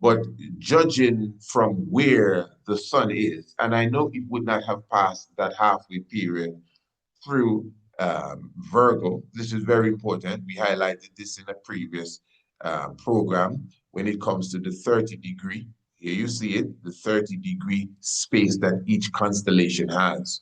But judging from where the sun is, and I know it would not have passed that halfway period through Virgo. This is very important. We highlighted this in a previous program when it comes to the 30 degree. Here you see it, the 30-degree space that each constellation has.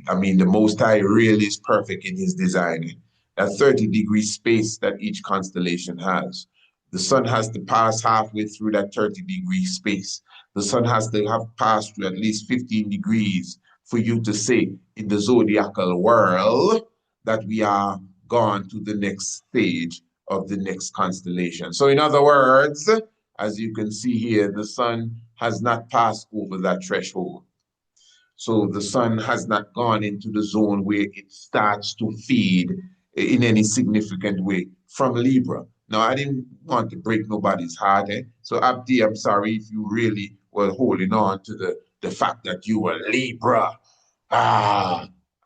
I mean, the Most High really is perfect in his designing. That 30-degree space that each constellation has. The sun has to pass halfway through that 30-degree space. The sun has to have passed through at least 15 degrees for you to say in the zodiacal world that we are gone to the next stage of the next constellation. So, in other words, as you can see here, the sun has not passed over that threshold. So the sun has not gone into the zone where it starts to feed in any significant way from Libra. Now, I didn't want to break nobody's heart. So, Abdi, I'm sorry if you really were holding on to the fact that you were Libra.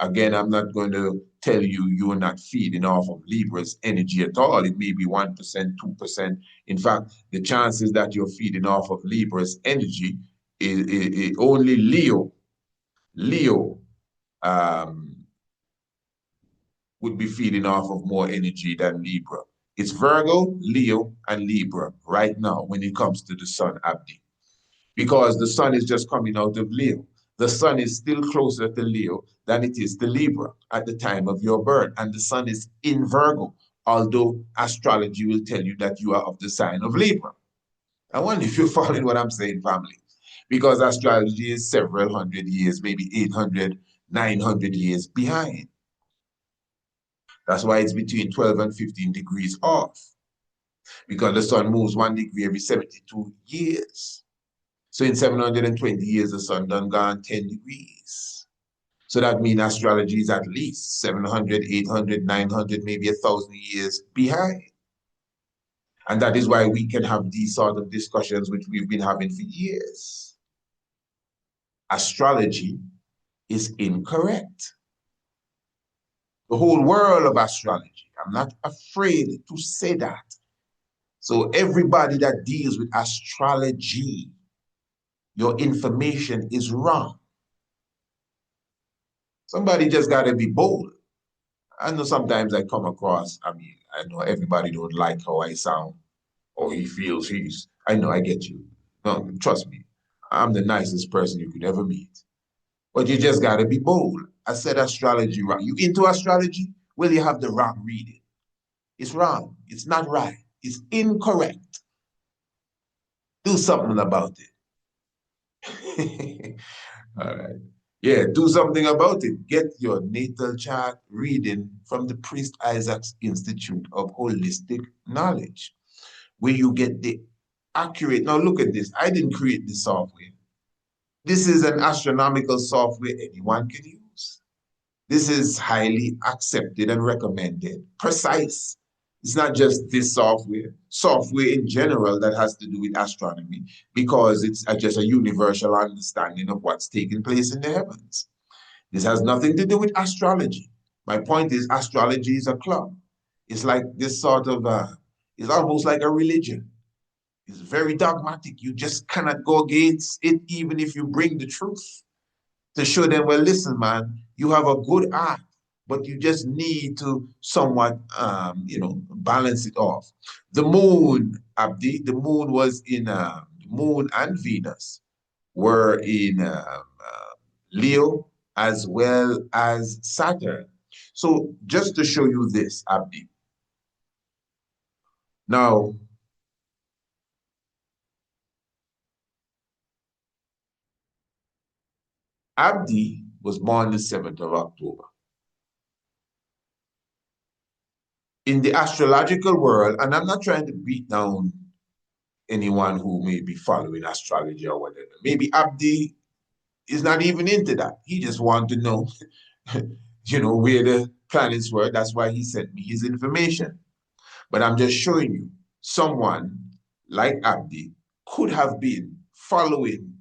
Again, I'm not going to tell you you're not feeding off of Libra's energy at all. It may be 1%, 2%. In fact, the chances that you're feeding off of Libra's energy is only Leo would be feeding off of more energy than Libra. It's Virgo, Leo, and Libra right now when it comes to the sun, Abdi. Because the sun is just coming out of Leo. The sun is still closer to Leo than it is to Libra at the time of your birth. And the sun is in Virgo, although astrology will tell you that you are of the sign of Libra. I wonder if you're following what I'm saying, family. Because astrology is several hundred years, maybe 800, 900 years behind. That's why it's between 12 and 15 degrees off. Because the sun moves 1 degree every 72 years. So in 720 years, the sun done gone 10 degrees. So that means astrology is at least 700, 800, 900, maybe 1,000 years behind. And that is why we can have these sort of discussions which we've been having for years. astrology is incorrect. The whole world of astrology. I'm not afraid to say that. So everybody that deals with astrology, your information is wrong. Somebody just got to be bold. I know sometimes I come across, I know everybody don't like how I sound or he feels he's, I know, I get you. No, trust me. I'm the nicest person you could ever meet. But you just got to be bold. I said astrology wrong. You into astrology? Well, you have the wrong reading. It's wrong. It's not right. It's incorrect. Do something about it. All right. Yeah, do something about it. Get your natal chart reading from the Priest Isaac's Institute of Holistic Knowledge, where you get the accurate. Now, look at this. I didn't create the software. This is an astronomical software anyone can use. This is highly accepted and recommended, precise. It's not just this software in general that has to do with astronomy, because it's just a universal understanding of what's taking place in the heavens. This has nothing to do with astrology. My point is, astrology is a club. It's like this sort of, it's almost like a religion. It's very dogmatic. You just cannot go against it, even if you bring the truth to show them, well, listen, man, you have a good art, but you just need to somewhat, balance it off. The moon, Abdi, the moon was in, moon and Venus were in Leo as well as Saturn. So just to show you this, Abdi. Now, Abdi was born the 7th of October. In the astrological world, and I'm not trying to beat down anyone who may be following astrology or whatever. Maybe Abdi is not even into that. He just wanted to know, where the planets were. That's why he sent me his information. But I'm just showing you someone like Abdi could have been following,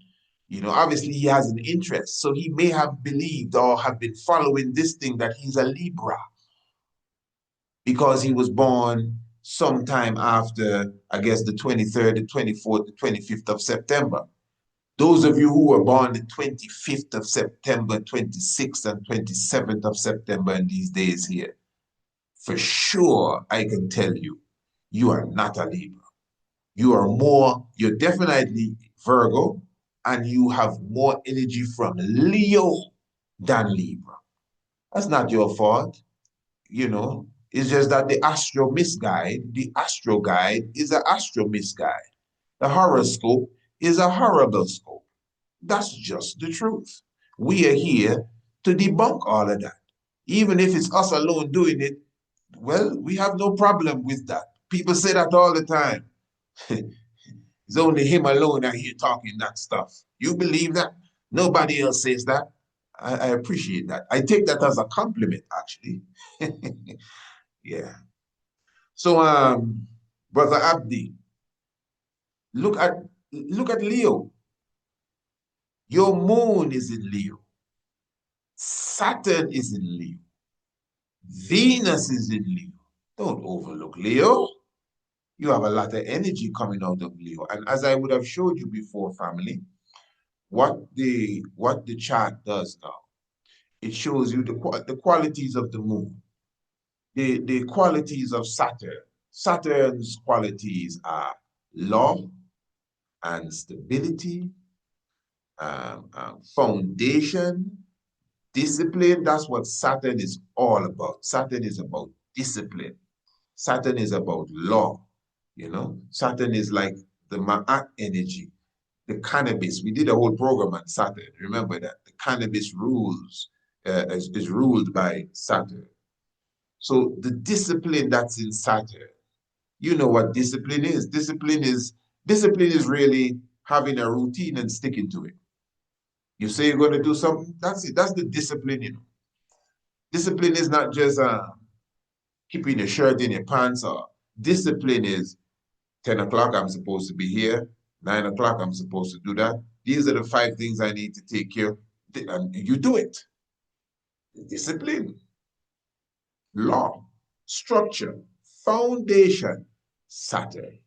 obviously he has an interest. So he may have believed or have been following this thing that he's a Libra because he was born sometime after, I guess, the 23rd, the 24th, the 25th of September. Those of you who were born the 25th of September, 26th and 27th of September in these days here, for sure, I can tell you, you are not a Libra. You're definitely Virgo, and you have more energy from Leo than Libra. That's not your fault, It's just that the Astro-guide is an Astro-guide. The horoscope is a horrible scope. That's just the truth. We are here to debunk all of that. Even if it's us alone doing it, well, we have no problem with that. People say that all the time. It's only him alone out here talking that stuff. You believe that? Nobody else says that. I appreciate that. I take that as a compliment, actually. Yeah. So, Brother Abdi, look at Leo. Your moon is in Leo. Saturn is in Leo. Venus is in Leo. Don't overlook Leo. You have a lot of energy coming out of Leo. And as I would have showed you before, family, what the chart does now, it shows you the qualities of the moon, the qualities of Saturn. Saturn's qualities are law and stability, foundation, discipline. That's what Saturn is all about. Saturn is about discipline. Saturn is about law. Saturn is like the Ma'at energy, the cannabis. We did a whole program on Saturn. Remember that the cannabis rules is ruled by Saturn. So the discipline that's in Saturn, you know what discipline is. Discipline is really having a routine and sticking to it. You say you're going to do something, that's it. That's the discipline. Discipline is not just keeping your shirt in your pants. Or discipline is 10 o'clock, I'm supposed to be here. 9 o'clock, I'm supposed to do that. these are the 5 things I need to take care of. And you do it. Discipline, law, structure, foundation, Saturn.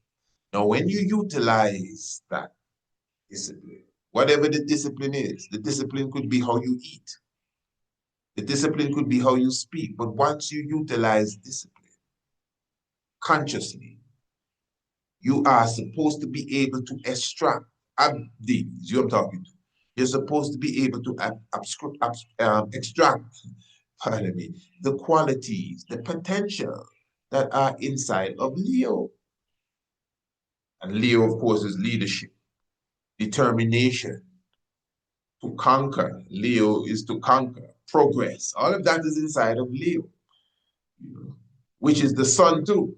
Now, when you utilize that discipline, whatever the discipline is, the discipline could be how you eat. The discipline could be how you speak. But once you utilize discipline consciously, you are supposed to be able to extract, abdi, is you I'm talking to. You're supposed to be able to extract, pardon me, the qualities, the potential that are inside of Leo. And Leo, of course, is leadership, determination, to conquer. Leo is to conquer, progress. All of that is inside of Leo, which is the sun too.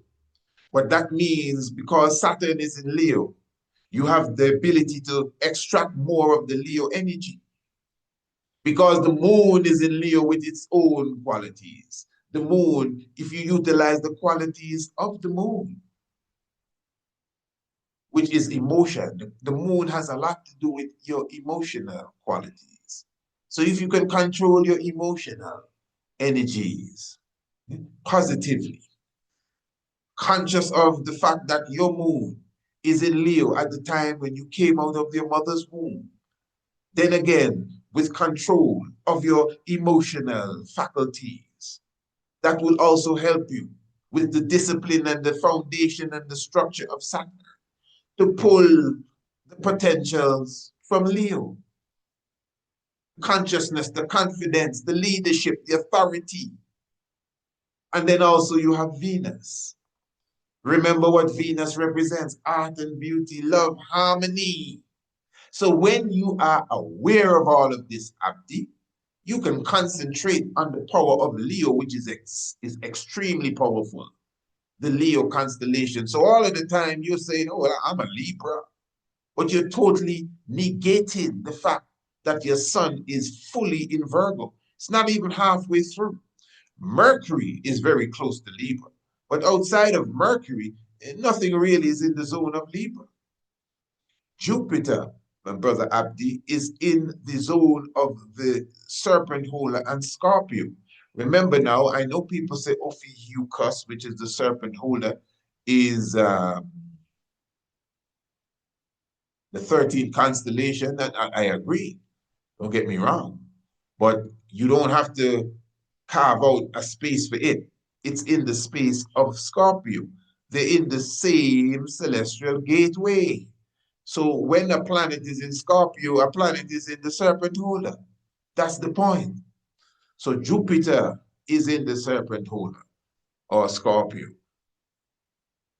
What that means, because Saturn is in Leo, you have the ability to extract more of the Leo energy. Because the moon is in Leo with its own qualities. The moon, if you utilize the qualities of the moon, which is emotion, the moon has a lot to do with your emotional qualities. So if you can control your emotional energies positively, conscious of the fact that your moon is in Leo at the time when you came out of your mother's womb, then again, with control of your emotional faculties, that will also help you with the discipline and the foundation and the structure of Saturn to pull the potentials from Leo. Consciousness, the confidence, the leadership, the authority. And then also you have Venus. Remember what Venus represents: art and beauty, love, harmony. So when you are aware of all of this, Abdi, you can concentrate on the power of Leo, which is extremely powerful. The Leo constellation. So all of the time you're saying, oh, well, I'm a Libra. But you're totally negating the fact that your sun is fully in Virgo. It's not even halfway through. Mercury is very close to Libra. But outside of Mercury, nothing really is in the zone of Libra. Jupiter, my brother Abdi, is in the zone of the serpent holder and Scorpio. Remember now, I know people say Ophiuchus, which is the serpent holder, is the 13th constellation, and I agree. Don't get me wrong. But you don't have to carve out a space for it. It's in the space of Scorpio. They're in the same celestial gateway. So when a planet is in Scorpio, a planet is in the serpent holder. That's the point. So Jupiter is in the serpent holder or Scorpio.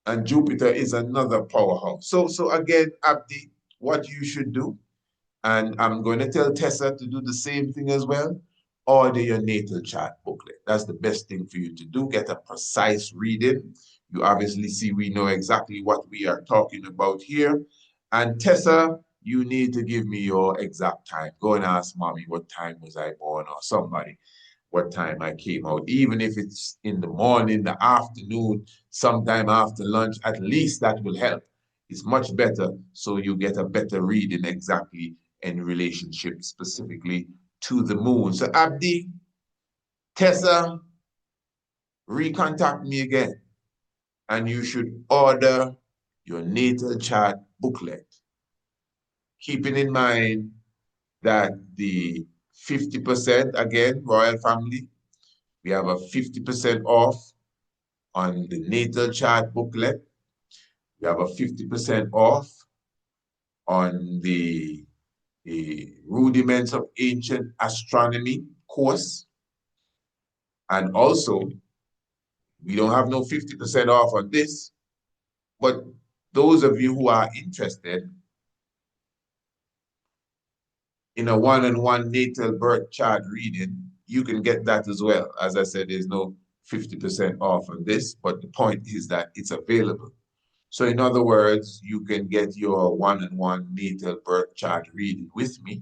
And Jupiter is another powerhouse. So again, Abdi, what you should do, and I'm going to tell Tessa to do the same thing as well, order your natal chart booklet. That's the best thing for you to do. Get a precise reading. You obviously see we know exactly what we are talking about here. And Tessa, you need to give me your exact time. Go and ask mommy what time was I born, or somebody what time I came out. Even if it's in the morning, the afternoon, sometime after lunch, at least that will help. It's much better, so you get a better reading exactly in relationship specifically to the moon. So Abdi, Tessa, recontact me again, and you should order your natal chart booklet, keeping in mind that the 50%, again, Royal Family, we have a 50% off on the natal chart booklet. We have a 50% off on the Rudiments of Ancient Astronomy course. And also, we don't have no 50% off on this, but those of you who are interested in a one-on-one natal birth chart reading, you can get that as well. As I said, there's no 50% off on this, but the point is that it's available. So in other words, you can get your one-on-one natal birth chart reading with me.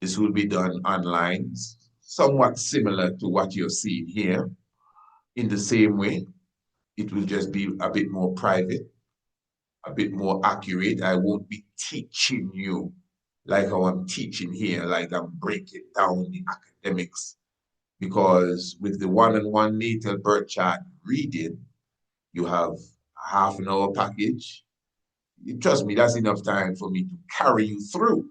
This will be done online, somewhat similar to what you're seeing here. In the same way, it will just be a bit more private, a bit more accurate. I won't be teaching you like how I'm teaching here, like I'm breaking down the academics, because with the one-on-one natal birth chart reading, you have a half an hour package. Trust me, that's enough time for me to carry you through,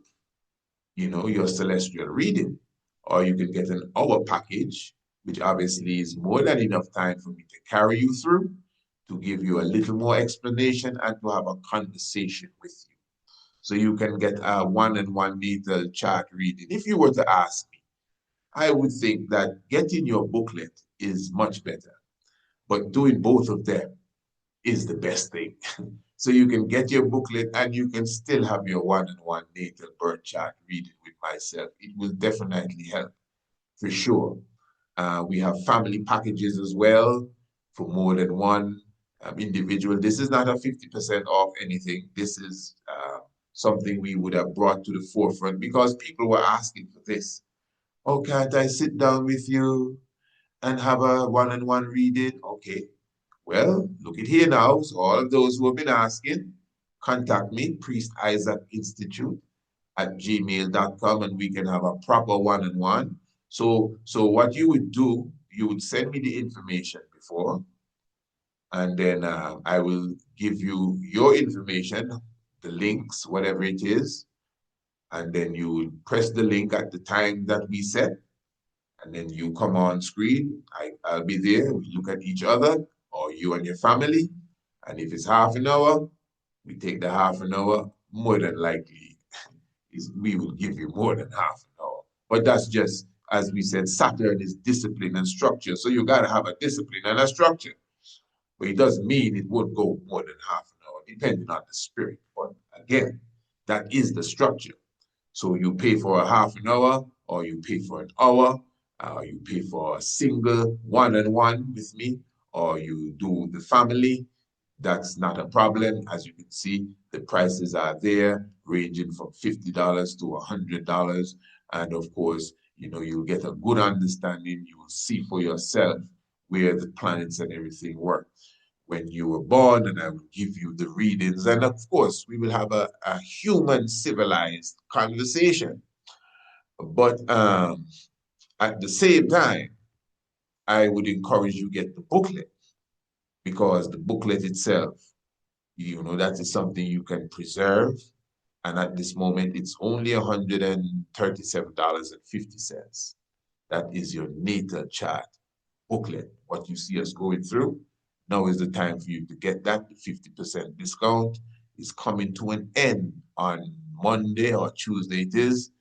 your celestial reading. Or you can get an hour package, which obviously is more than enough time for me to carry you through, to give you a little more explanation and to have a conversation with you. So you can get a one-on-one natal chart reading. If you were to ask me, I would think that getting your booklet is much better, but doing both of them is the best thing. So you can get your booklet and you can still have your one-on-one natal birth chart reading with myself. It will definitely help, for sure. We have family packages as well for more than one individual. This is not a 50% off anything. This is something we would have brought to the forefront because people were asking for this. Oh, can't I sit down with you and have a one-on-one reading? Okay. Well, look at here now. So all of those who have been asking, contact me, Priest Isaac Institute at gmail.com, and we can have a proper one-on-one. So what you would do, you would send me the information before, and then I will give you your information, the links, whatever it is, and then you would press the link at the time that we set, and then you come on screen. I'll be there. We look at each other, or you and your family, and if it's half an hour, we take the half an hour. More than likely, we will give you more than half an hour. But that's just, as we said, Saturn is discipline and structure. So you got to have a discipline and a structure. But it doesn't mean it won't go more than half an hour, depending on the spirit. But again, that is the structure. So you pay for a half an hour, or you pay for an hour, you pay for a single one-on-one with me, or you do the family. That's not a problem. As you can see, the prices are there, ranging from $50 to $100. And of course, you'll get a good understanding. You will see for yourself where the planets and everything work when you were born, and I will give you the readings. And of course, we will have a human civilized conversation. But at the same time, I would encourage you get the booklet, because the booklet itself, that is something you can preserve. And at this moment, it's only $137.50. That is your natal chart booklet, what you see us going through. Now is the time for you to get that. The 50% discount is coming to an end on Monday or Tuesday it is.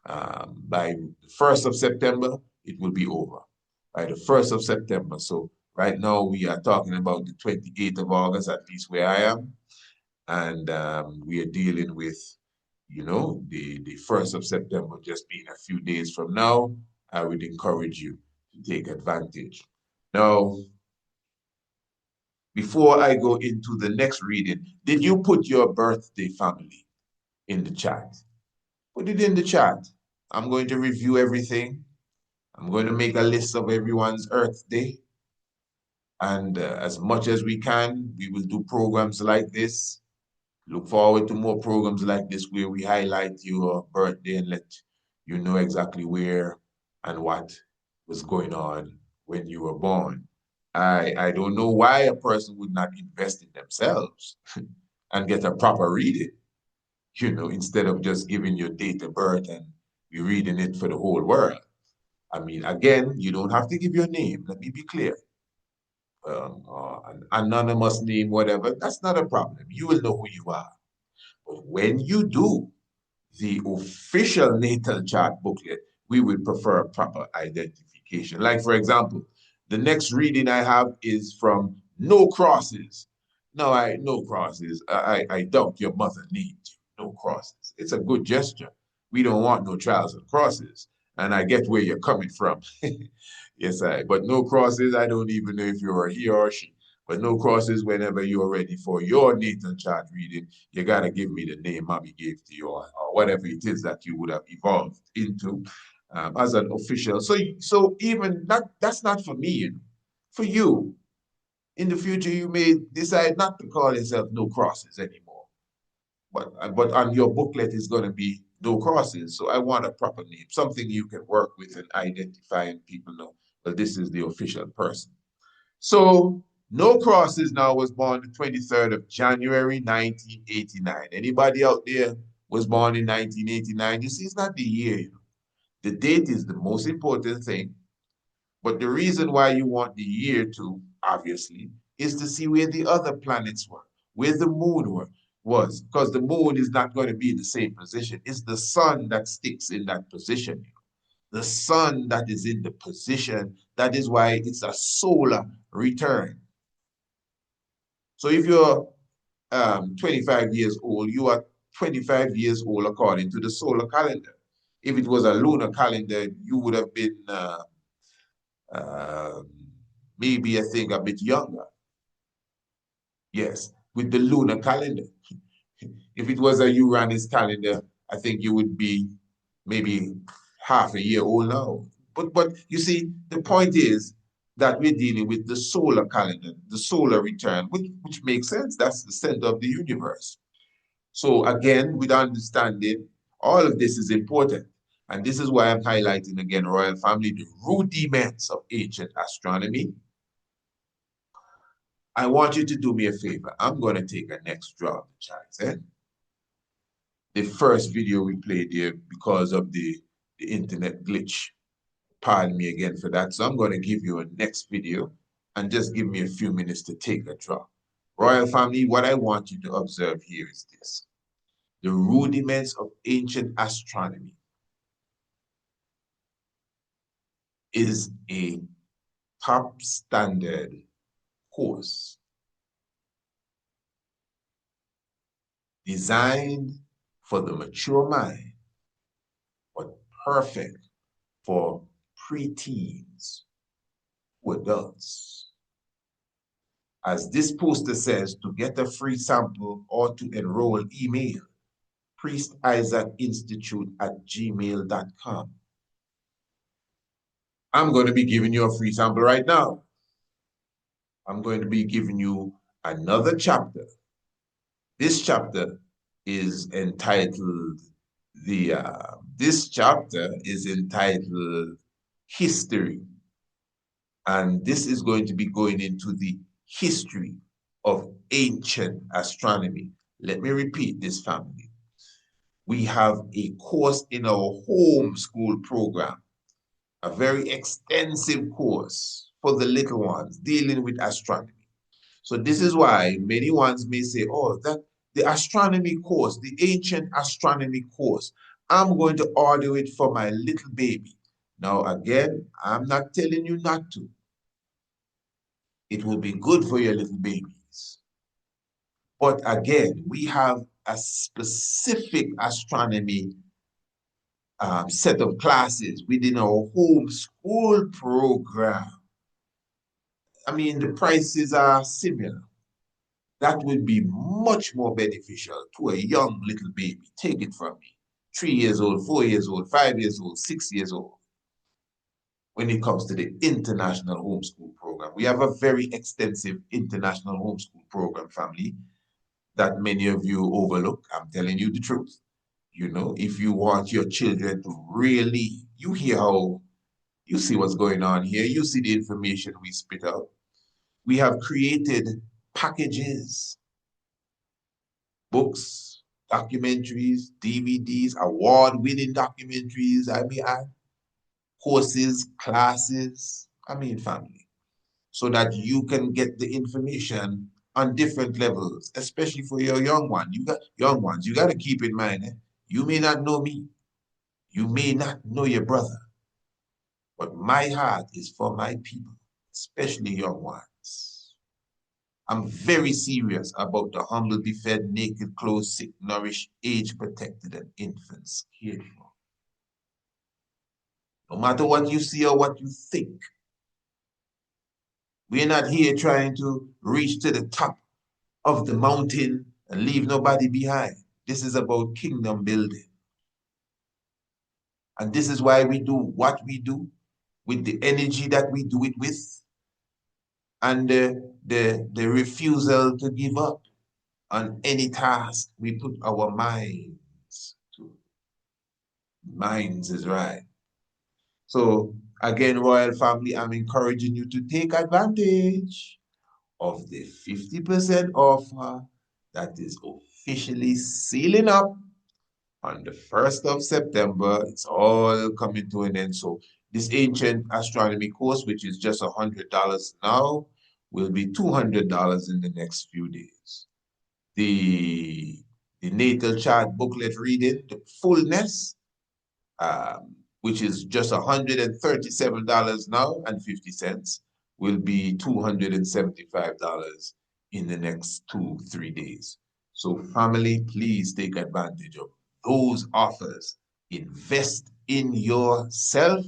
By the 1st of September, it will be over. By the 1st of September. So right now we are talking about the 28th of August, at least where I am. And we are dealing with, the 1st of September just being a few days from now. I would encourage you to take advantage. Now, before I go into the next reading, did you put your birthday family in the chat? Put it in the chat. I'm going to review everything. I'm going to make a list of everyone's Earth Day. And as much as we can, we will do programs like this. Look forward to more programs like this where we highlight your birthday and let you know exactly where and what was going on when you were born. I don't know why a person would not invest in themselves and get a proper reading, instead of just giving your date of birth and you reading it for the whole world. I mean, again, you don't have to give your name. Let me be clear. An anonymous name, whatever, that's not a problem. You will know who you are. But when you do the official natal chart booklet, we would prefer a proper identification. Like, for example, the next reading I have is from No Crosses. No crosses. I doubt your mother needs you. No crosses. It's a good gesture. We don't want no trials and crosses. And I get where you're coming from. Yes, but no crosses, I don't even know if you're a he or a she. But no crosses whenever you're ready for your natal chart reading. You got to give me the name mommy gave to you, or whatever it is that you would have evolved into as an official. So even that's not for me, for you. In the future, you may decide not to call yourself No Crosses anymore. But on your booklet is going to be no crosses. So I want a proper name, something you can work with and identify and people know, but this is the official person. So no crosses now was born the 23rd of January, 1989. Anybody out there was born in 1989? You see, it's not the year, you know. The date is the most important thing. But the reason why you want the year to, obviously, is to see where the other planets were, where the moon was, because the moon is not going to be in the same position. It's the sun that sticks in that position. The sun that is in the position, that is why it's a solar return. So if you're 25 years old, you are 25 years old according to the solar calendar. If it was a lunar calendar, you would have been uh, maybe I think a bit younger. Yes, with the lunar calendar. If it was a Uranus calendar, I think you would be maybe half a year old now. But you see, the point is that we're dealing with the solar calendar, the solar return, which makes sense. That's the center of the universe. So again, with understanding, all of this is important. And this is why I'm highlighting again, royal family, the rudiments of ancient astronomy. I want you to do me a favor. I'm going to take a next draw of the charts. The first video we played here because of the internet glitch. Pardon me again for that. So I'm going to give you a next video and just give me a few minutes to take a draw. Royal family, what I want you to observe here is this. The rudiments of ancient astronomy is a top standard course designed for the mature mind, but perfect for preteens to adults. As this poster says, to get a free sample or to enroll, email priestisaacinstitute@gmail.com. I'm going to be giving you a free sample right now. I'm going to be giving you another chapter. This chapter is entitled History. And this is going to be going into the history of ancient astronomy. Let me repeat this, family. We have a course in our homeschool program, a very extensive course for the little ones dealing with astronomy. So this is why many ones may say, oh, that the astronomy course, the ancient astronomy course, I'm going to order it for my little baby. Now, again, I'm not telling you not to. It will be good for your little babies. But again, we have a specific astronomy set of classes within our homeschool program. I mean, the prices are similar. That would be much more beneficial to a young little baby. Take it from me. 3 years old, 4 years old, 5 years old, 6 years old. When it comes to the international homeschool program, we have a very extensive international homeschool program, family, that many of you overlook. I'm telling you the truth. You know, if you want your children to really, you hear how, you see what's going on here, you see the information we spit out. We have created packages, books, documentaries, DVDs, award-winning documentaries, I may add, courses, classes, family, so that you can get the information on different levels, especially for your young one. You got young ones, you got to keep in mind, you may not know me, you may not know your brother, but my heart is for my people, especially young ones. I'm very serious about the humble, be fed, naked, clothed, sick, nourished, age-protected, and infants cared for. No matter what you see or what you think, we're not here trying to reach to the top of the mountain and leave nobody behind. This is about kingdom building. And this is why we do what we do with the energy that we do it with, and the refusal to give up on any task we put our minds to. Minds is right. So again, royal family, I'm encouraging you to take advantage of the 50% offer that is officially sealing up on the 1st of September. It's all coming to an end. So this ancient astronomy course, which is just $100 now, will be $200 in the next few days. The natal chart booklet reading, the fullness, which is just $137 now and 50 cents, will be $275 in the next 2-3 days. So family, please take advantage of those offers. Invest in yourself,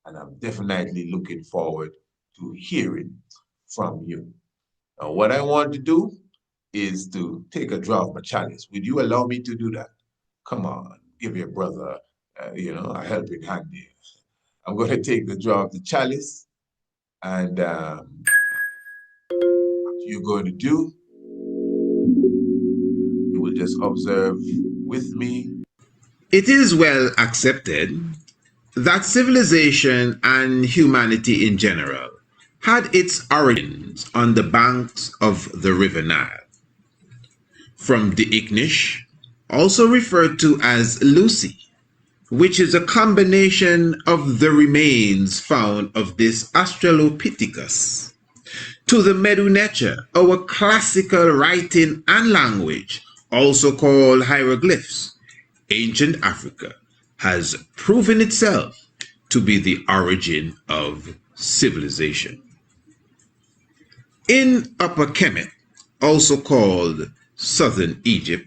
and I'm definitely looking forward to hearing from you. Now, what I want to do is to take a draw of my chalice. Would you allow me to do that? Come on, give your brother, a helping hand here. I'm going to take the draw of the chalice, and what you're going to do, you will just observe with me. It is well accepted that civilization and humanity in general had its origins on the banks of the river Nile. From the Ignish, also referred to as Lucy, which is a combination of the remains found of this Australopithecus, to the Medu Neter, our classical writing and language, also called hieroglyphs. Ancient Africa has proven itself to be the origin of civilization. In Upper Kemet, also called Southern Egypt,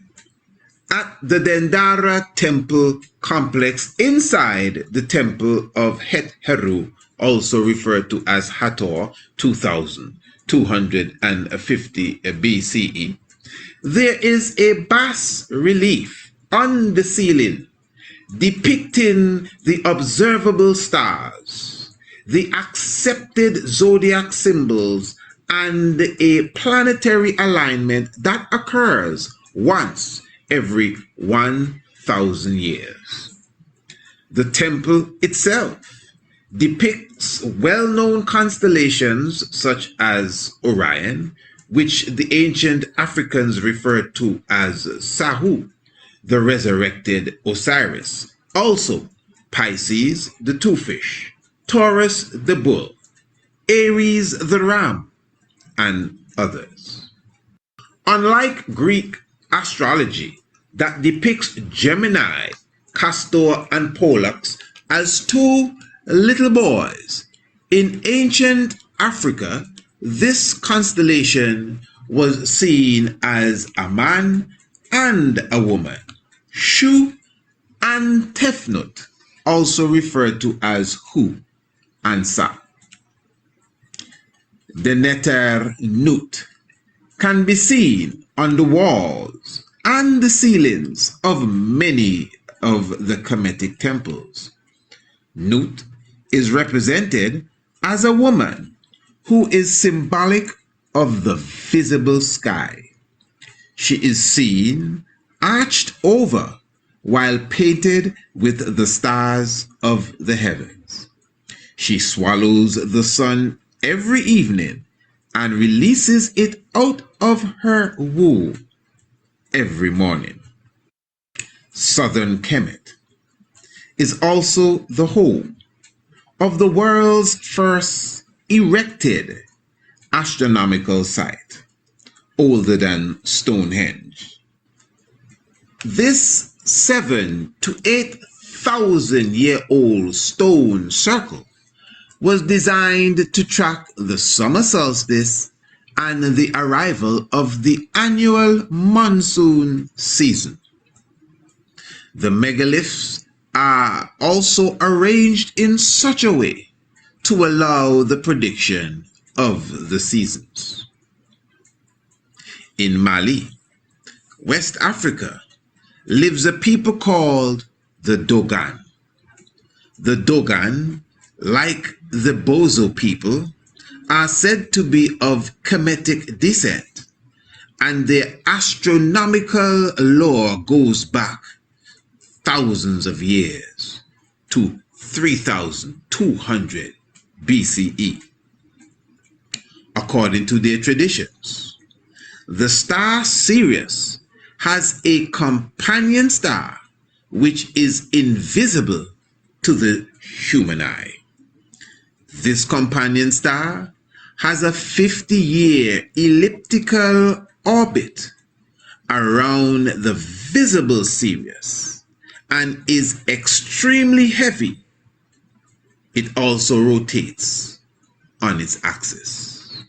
at the Dendera temple complex inside the temple of Het Heru, also referred to as Hathor 2250 BCE, there is a bas relief on the ceiling depicting the observable stars, the accepted zodiac symbols, and a planetary alignment that occurs once every 1,000 years. The temple itself depicts well-known constellations such as Orion, which the ancient Africans referred to as Sahu, the resurrected Osiris, also Pisces, the two-fish, Taurus, the bull, Aries, the ram, and others. Unlike Greek astrology that depicts Gemini, Castor, and Pollux as two little boys, in ancient Africa, this constellation was seen as a man and a woman. Shu and Tefnut, also referred to as Hu and Sa. The Neter Nut can be seen on the walls and the ceilings of many of the Kemetic temples. Nut is represented as a woman who is symbolic of the visible sky. She is seen arched over while painted with the stars of the heavens. She swallows the sun every evening and releases it out of her womb every morning. Southern Kemet is also the home of the world's first erected astronomical site, older than Stonehenge. This 7,000 to 8,000 year old stone circle was designed to track the summer solstice and the arrival of the annual monsoon season. The megaliths are also arranged in such a way to allow the prediction of the seasons. In Mali, West Africa, lives a people called the Dogon. The Dogon, like the Bozo people, are said to be of Kemetic descent, and their astronomical lore goes back thousands of years to 3200 BCE. According to their traditions, the star Sirius has a companion star which is invisible to the human eye. This companion star has a 50-year elliptical orbit around the visible Sirius and is extremely heavy. It also rotates on its axis.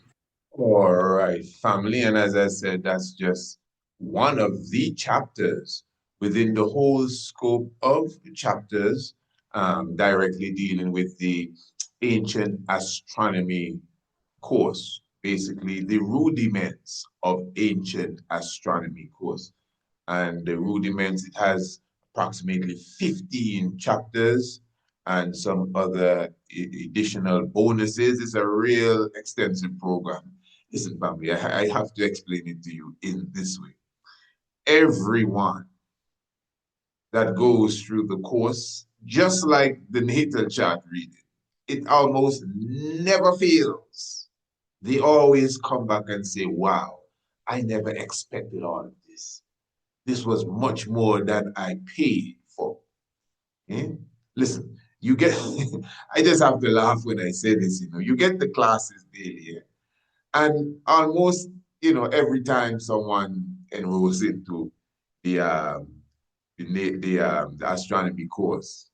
All right, family. And as I said, that's just one of the chapters within the whole scope of chapters directly dealing with the ancient astronomy course, basically the rudiments of ancient astronomy course. And the rudiments, it has approximately 15 chapters and some other additional bonuses. It's a real extensive program. Listen, family, I have to explain it to you in this way. Everyone that goes through the course, just like the natal chart reading, it almost never fails. They always come back and say, wow, I never expected all of this. This was much more than I paid for. Okay? Listen, you get, I just have to laugh when I say this, you get the classes daily here. And almost, every time someone enrolls into the, the astronomy course,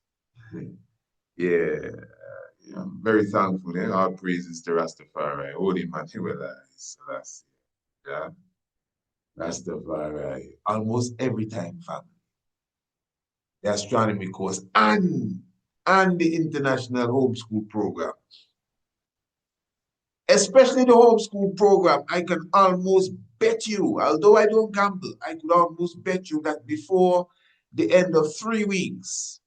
yeah, I'm very thankful. And all praises to Rastafari, Holy Emmanuel, Selassie. Yeah, Rastafari. Almost every time, family. The astronomy course and the international homeschool program. Especially the homeschool program, I can almost bet you, although I don't gamble, I could almost bet you that before the end of 3 weeks,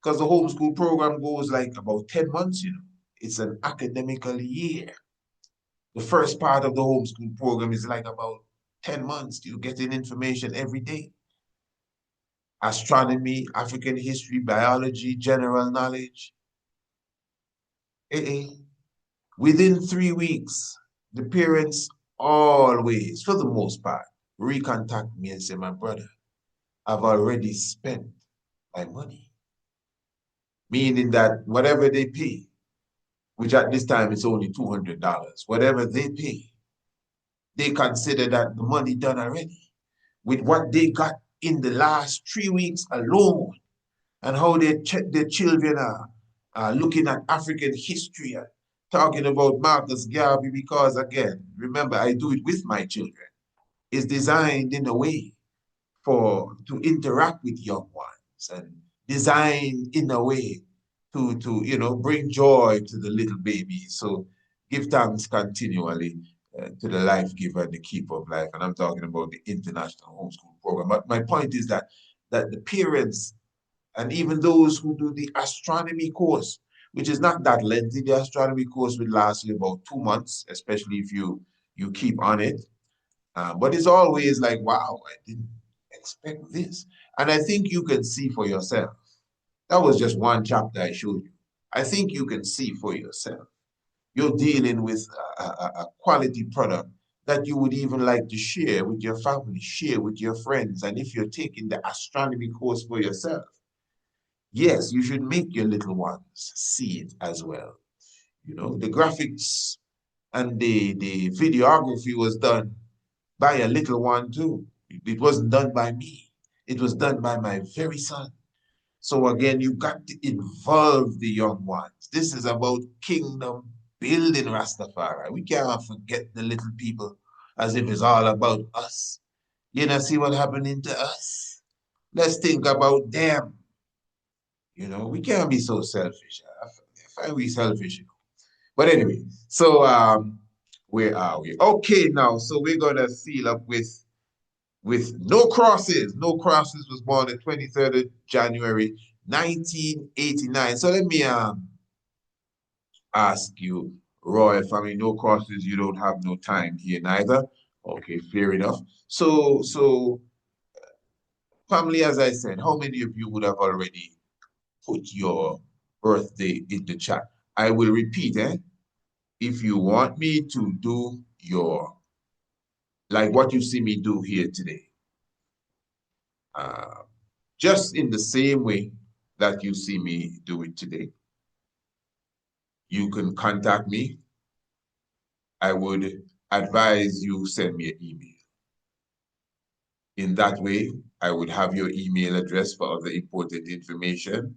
because the homeschool program goes like about 10 months, it's an academical year. The first part of the homeschool program is like about 10 months. You're getting information every day. Astronomy, African history, biology, general knowledge. Within 3 weeks, the parents always, for the most part, recontact me and say, my brother, I've already spent my money. Meaning that whatever they pay, which at this time is only $200, whatever they pay, they consider that the money done already. With what they got in the last 3 weeks alone, and how their children are looking at African history and talking about Marcus Garvey, because again, remember, I do it with my children. It's designed in a way to interact with young ones and designed in a way to bring joy to the little babies. So give thanks continually to the life giver and the keeper of life. And I'm talking about the international homeschool program. But my point is that the parents and even those who do the astronomy course, which is not that lengthy, the astronomy course will last you about 2 months, especially if you keep on it. But it's always like, wow, I didn't expect this. And I think you can see for yourself. That was just one chapter I showed you. I think you can see for yourself. You're dealing with a quality product that you would even like to share with your family, share with your friends. And if you're taking the astronomy course for yourself, yes, you should make your little ones see it as well. The graphics and the videography was done by a little one too. It wasn't done by me. It was done by my very son. So again, you got to involve the young ones. This is about kingdom building, Rastafari. We can't forget the little people as if it's all about us. See what happening to us? Let's think about them. We can't be so selfish. I find we selfish. But anyway, so where are we? Okay, now, so we're gonna seal up with No Crosses. No Crosses was born the 23rd of January, 1989. So let me ask you, Roy, family, No Crosses, you don't have no time here neither. Okay, fair enough. So family, as I said, how many of you would have already put your birthday in the chat? I will repeat, if you want me to do your, like what you see me do here today, just in the same way that you see me do it today, you can contact me. I would advise you send me an email. In that way, I would have your email address for other important information.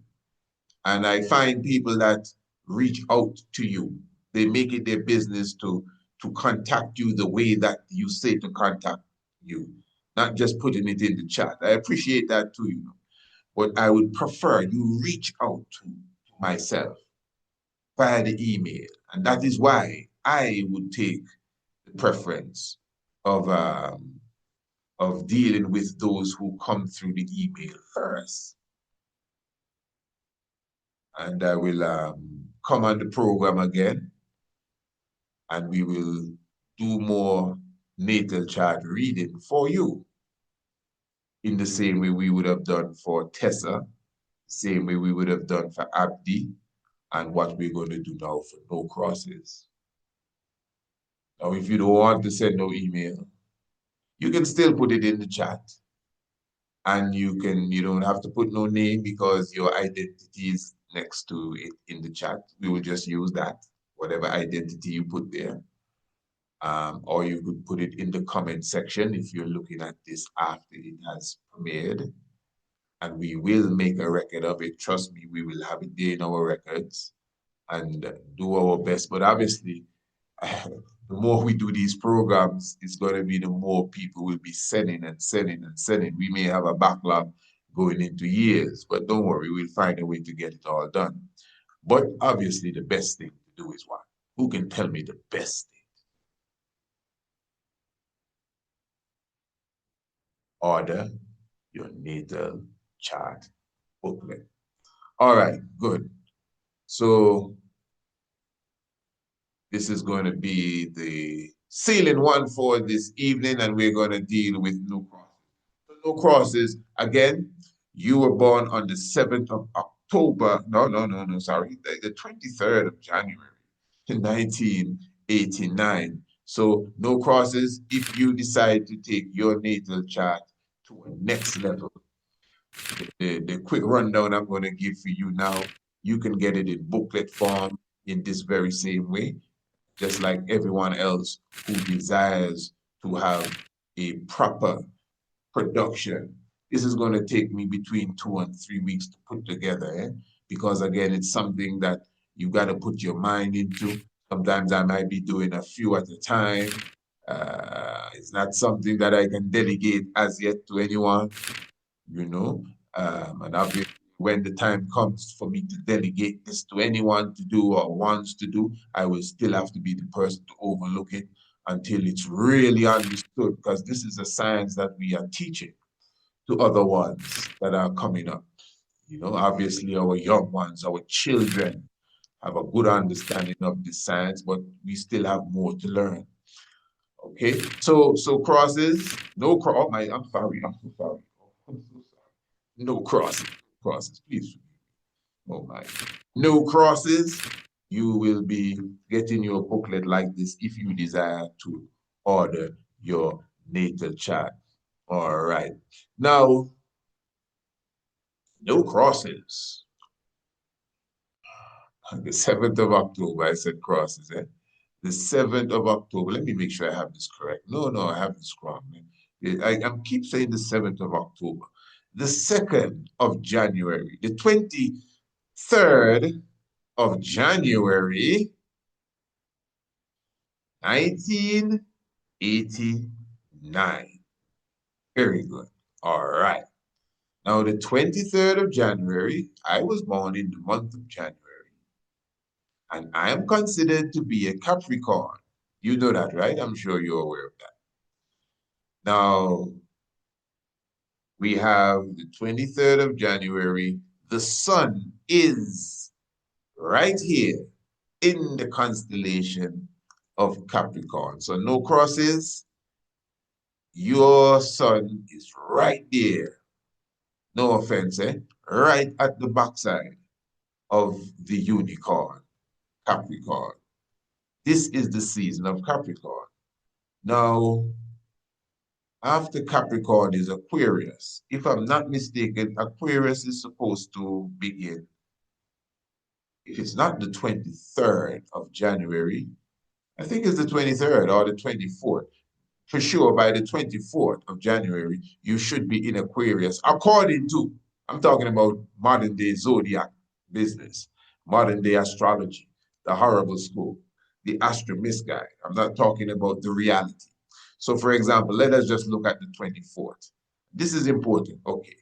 And I find people that reach out to you. They make it their business to contact you the way that you say to contact you, not just putting it in the chat. I appreciate that too, you know. But I would prefer you reach out to myself via the email. And that is why I would take the preference of dealing with those who come through the email first. And I will come on the program again, and we will do more natal chart reading for you in the same way we would have done for Tessa, same way we would have done for Abdi, and what we're going to do now for no crosses. Now, if you don't want to send no email, you can still put it in the chat. And you don't have to put no name because your identity is next to it in the chat. We will just use that, whatever identity you put there. Or you could put it in the comment section if you're looking at this after it has premiered. And we will make a record of it. Trust me, we will have it there in our records and do our best. But obviously, the more we do these programs, it's going to be the more people will be sending and sending and sending. We may have a backlog going into years, but don't worry, we'll find a way to get it all done. But obviously, the best thing to do is what? Who can tell me the best thing? Order your natal chart booklet. All right, good. So this is going to be the sealing one for this evening, and we're going to deal with no crosses. So no crosses, again, you were born on the 7th of October. No, sorry. The 23rd of January, 1989. So no crosses if you decide to take your natal chart to a next level. The quick rundown I'm going to give for you now, you can get it in booklet form in this very same way, just like everyone else who desires to have a proper production. This is going to take me between 2 and 3 weeks to put together, because again, it's something that you got to put your mind into. Sometimes I might be doing a few at a time. It's not something that I can delegate as yet to anyone, you know. And obviously, when the time comes for me to delegate this to anyone to do or wants to do, I will still have to be the person to overlook it until it's really understood, because this is a science that we are teaching to other ones that are coming up. You know, obviously our young ones, our children have a good understanding of this science, but we still have more to learn. Okay, so crosses, no cross. I'm sorry, I'm so sorry. I'm so sorry. No crosses, please. Oh my. No crosses. You will be getting your booklet like this if you desire to order your natal chart. All right. Now, no crosses. The 7th of October, I said crosses, eh? The 7th of October. Let me make sure I have this correct. No, I have this wrong. I keep saying the 7th of October. The 2nd of January, the 23rd of January, 1989. Very good. All right. Now, the 23rd of January, I was born in the month of January. And I am considered to be a Capricorn. You know that, right? I'm sure you're aware of that. Now, we have the 23rd of January. The sun is right here in the constellation of Capricorn. So no crosses. Your sun is right there no offense, right at the backside of the unicorn, Capricorn. This is the season of Capricorn. Now, after Capricorn is Aquarius. If I'm not mistaken, Aquarius is supposed to begin, if it's not the 23rd of January, I think it's the 23rd or the 24th. For sure, by the 24th of January, you should be in Aquarius, according to, I'm talking about modern day zodiac business, modern day astrology, the horrible school, the Astro-guide. I'm not talking about the reality. So, for example, let us just look at the 24th. This is important. Okay.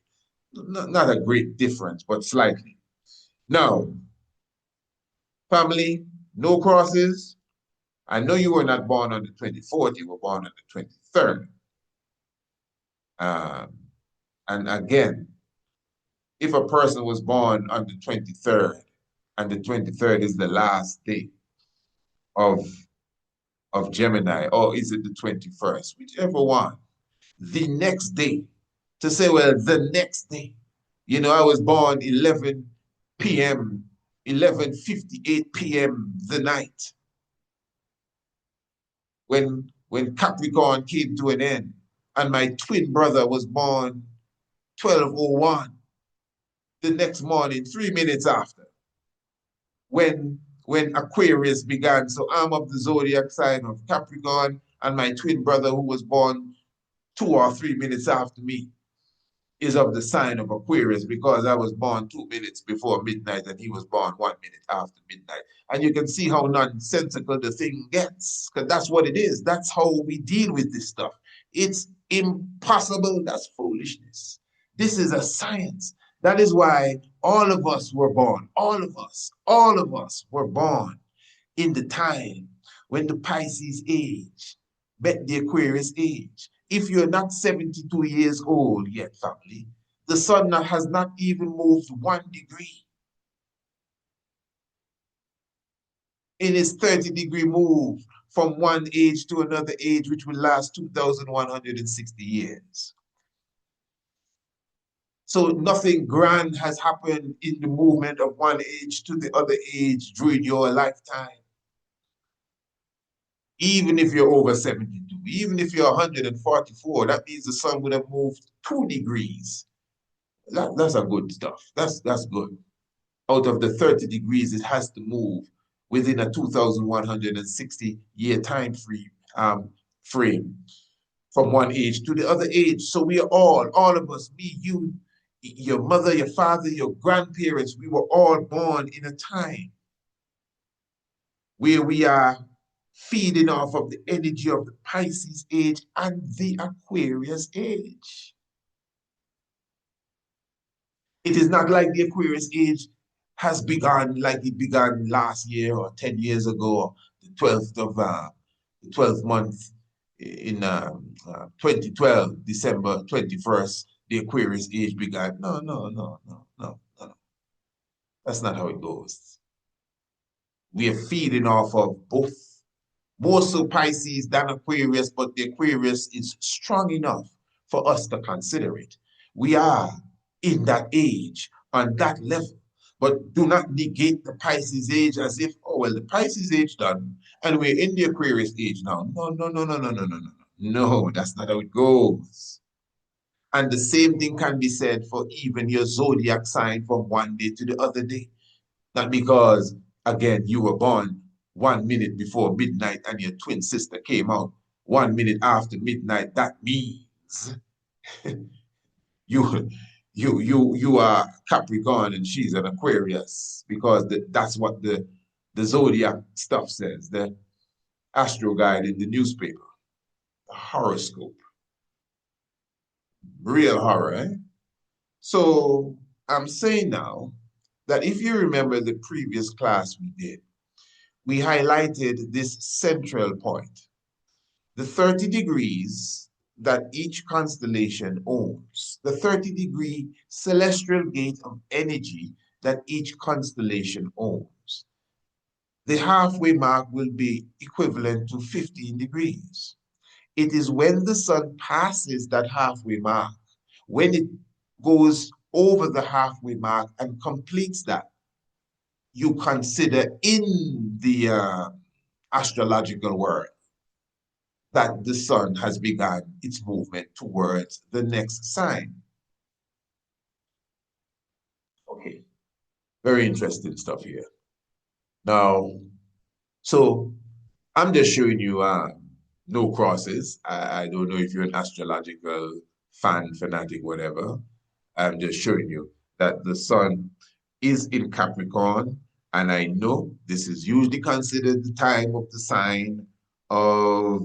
Not a great difference, but slightly. Now, family, no crosses. I know you were not born on the 24th, you were born on the 23rd. And again, if a person was born on the 23rd, and the 23rd is the last day of Gemini, or is it the 21st, whichever one, the next day, to say, well, the next day, I was born 11 p.m., 11:58 p.m. the night when Capricorn came to an end, and my twin brother was born 12:01 the next morning, 3 minutes after, when Aquarius began. So I'm of the zodiac sign of Capricorn, and my twin brother, who was born 2 or 3 minutes after me, is of the sign of Aquarius, because I was born 2 minutes before midnight and he was born 1 minute after midnight. And you can see how nonsensical the thing gets, because that's what it is. That's how we deal with this stuff. It's impossible. That's foolishness. This is a science. That is why all of us were born, all of us were born in the time when the Pisces age met the Aquarius age. If you're not 72 years old yet, family, the sun has not even moved 1 degree in its 30-degree move from one age to another age, which will last 2,160 years. So nothing grand has happened in the movement of one age to the other age during your lifetime. Even if you're over 72, even if you're 144, that means the sun would have moved 2 degrees. That's a good stuff. That's good. Out of the 30 degrees, it has to move within a 2,160-year time frame from one age to the other age. So we are all of us, me, you, your mother, your father, your grandparents, we were all born in a time where we are feeding off of the energy of the Pisces age and the Aquarius age. It is not like the Aquarius age has begun like it began last year or 10 years ago, or the 12th month in 2012, December 21st, the Aquarius age began. No. That's not how it goes. We are feeding off of both, more so Pisces than Aquarius, but the Aquarius is strong enough for us to consider it. We are in that age, on that level. But do not negate the Pisces age as if, oh, well, the Pisces age done, and we're in the Aquarius age now. No. No, that's not how it goes. And the same thing can be said for even your zodiac sign from one day to the other day. Not because, again, you were born 1 minute before midnight and your twin sister came out 1 minute after midnight. That means you are Capricorn and she's an Aquarius, because that's what the zodiac stuff says, the Astro-guide in the newspaper, the horoscope. Real horror, eh? So I'm saying now that if you remember the previous class we did, we highlighted this central point, the 30 degrees that each constellation owns, the 30-degree celestial gate of energy that each constellation owns. The halfway mark will be equivalent to 15 degrees. It is when the sun passes that halfway mark, when it goes over the halfway mark and completes that, you consider in the astrological world that the sun has begun its movement towards the next sign. Okay, very interesting stuff here. Now, so I'm just showing you no crosses. I don't know if you're an astrological fan, fanatic, whatever. I'm just showing you that the sun is in Capricorn, and I know this is usually considered the time of the sign of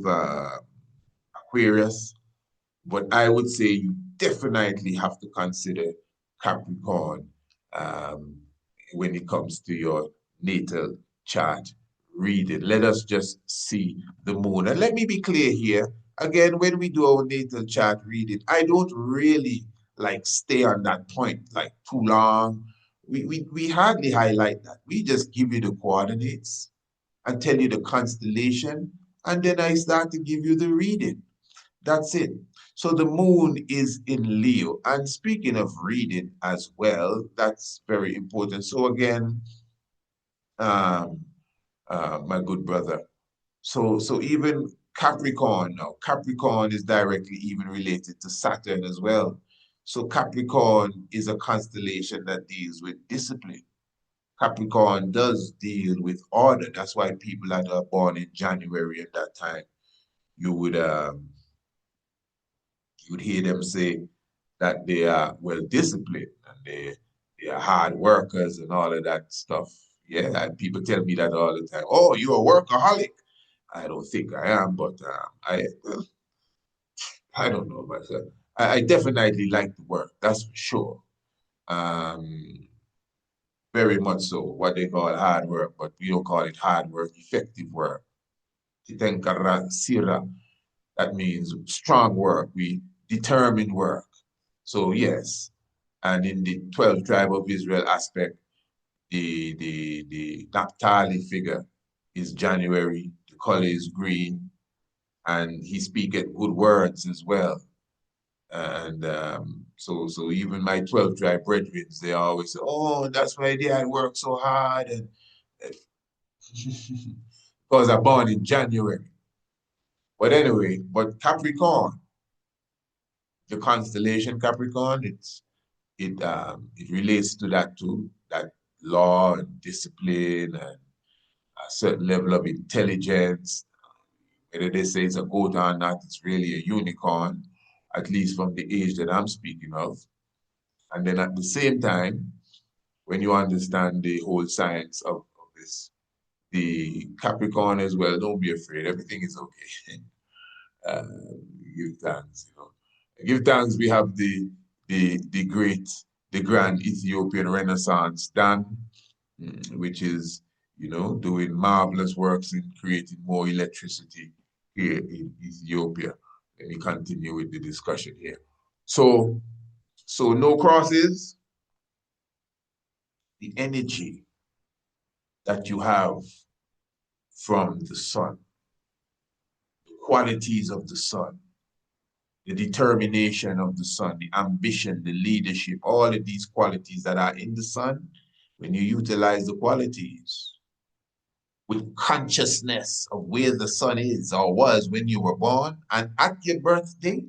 Aquarius, but I would say you definitely have to consider Capricorn um, when it comes to your natal chart reading. Let us just see the moon. And let me be clear here. Again, when we do our natal chart reading, I don't really like stay on that point like too long. We hardly highlight that. We just give you the coordinates and tell you the constellation, and then I start to give you the reading. That's it. So the moon is in Leo. And speaking of reading as well, that's very important. So again, um, my good brother. So even Capricorn now, Capricorn is directly even related to Saturn as well. So Capricorn is a constellation that deals with discipline. Capricorn does deal with order. That's why people that are born in January at that time, you would you would hear them say that they are well disciplined and they are hard workers and all of that stuff. Yeah, and people tell me that all the time. Oh, you're a workaholic. I don't think I am, but I don't know myself. I definitely like to work. That's for sure. Um, very much so. What they call hard work, but we don't call it hard work. Effective work. Titenkara sira. That means strong work. We determine work. So yes, and in the 12 tribe of Israel aspect, the Naphtali figure is January, the color is green, and he speaketh good words as well. And so even my 12 tribe brethren, they always say, oh, that's why they had worked so hard. And because I'm born in January. But anyway, but Capricorn, the constellation Capricorn, it relates to that too, that law and discipline and a certain level of intelligence. Whether they say it's a goat or not, it's really a unicorn, at least from the age that I'm speaking of. And then at the same time, when you understand the whole science of this, the Capricorn as well, don't be afraid, everything is okay. uh, Give thanks, you know. Give thanks, we have the great, the grand Ethiopian Renaissance done, which is, you know, doing marvelous works in creating more electricity here in Ethiopia. Let me continue with the discussion here. So no crosses, the energy that you have from the sun, the qualities of the sun, the determination of the sun, the ambition, the leadership, all of these qualities that are in the sun, when you utilize the qualities with consciousness of where the sun is or was when you were born, and at your birthday,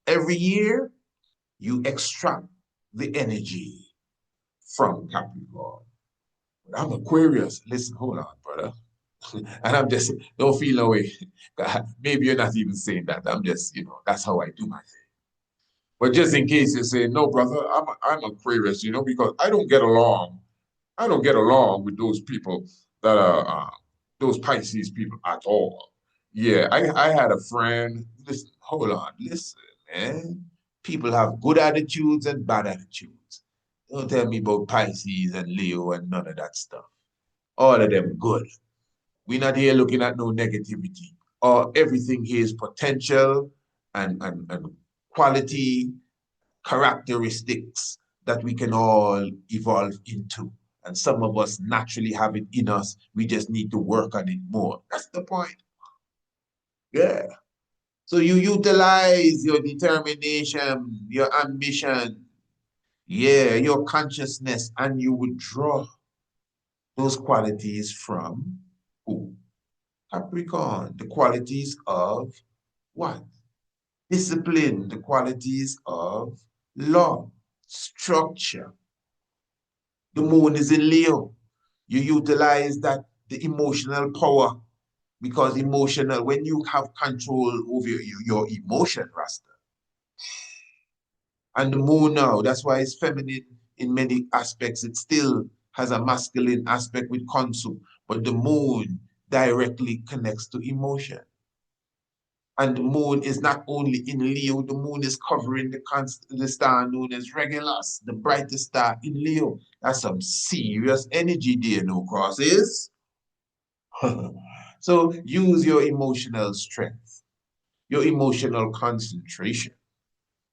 every year, you extract the energy from Capricorn. I'm Aquarius. Listen, hold on, brother. And I'm just, don't feel no way. Maybe you're not even saying that. I'm just, you know, that's how I do my thing. But just in case you say, no, brother, I'm Aquarius, you know, because I don't get along. I don't get along with those people that are those Pisces people at all. Yeah, I had a friend. Listen, hold on, listen, man. People have good attitudes and bad attitudes. Don't tell me about Pisces and Leo and none of that stuff. All of them good. We're not here looking at no negativity. Or everything here is potential and quality characteristics that we can all evolve into. And some of us naturally have it in us. We just need to work on it more. That's the point. Yeah. So you utilize your determination, your ambition, Yeah, your consciousness, and you would draw those qualities from who? Capricorn, the qualities of what? Discipline, the qualities of law, structure. The moon is in Leo. You utilize that, the emotional power, because emotional, when you have control over your emotion, Rasta, and the moon now, that's why it's feminine in many aspects. It still has a masculine aspect with Konsu, but the moon directly connects to emotion. And the moon is not only in Leo, the moon is covering the star known as Regulus, the brightest star in Leo. That's some serious energy there, no crosses. So use your emotional strength, your emotional concentration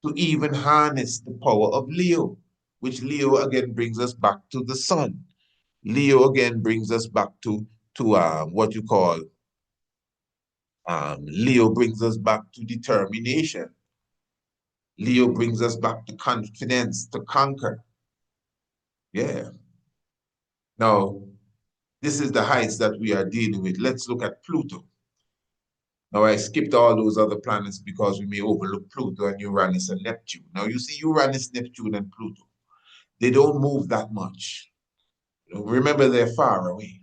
to even harness the power of Leo, which Leo again brings us back to the sun. Leo again brings us back to what you call Leo brings us back to determination. Leo brings us back to confidence, to conquer. Yeah. Now, this is the heights that we are dealing with. Let's look at Pluto. Now, I skipped all those other planets because we may overlook Pluto and Uranus and Neptune. Now, you see Uranus, Neptune, and Pluto. They don't move that much. Remember, they're far away.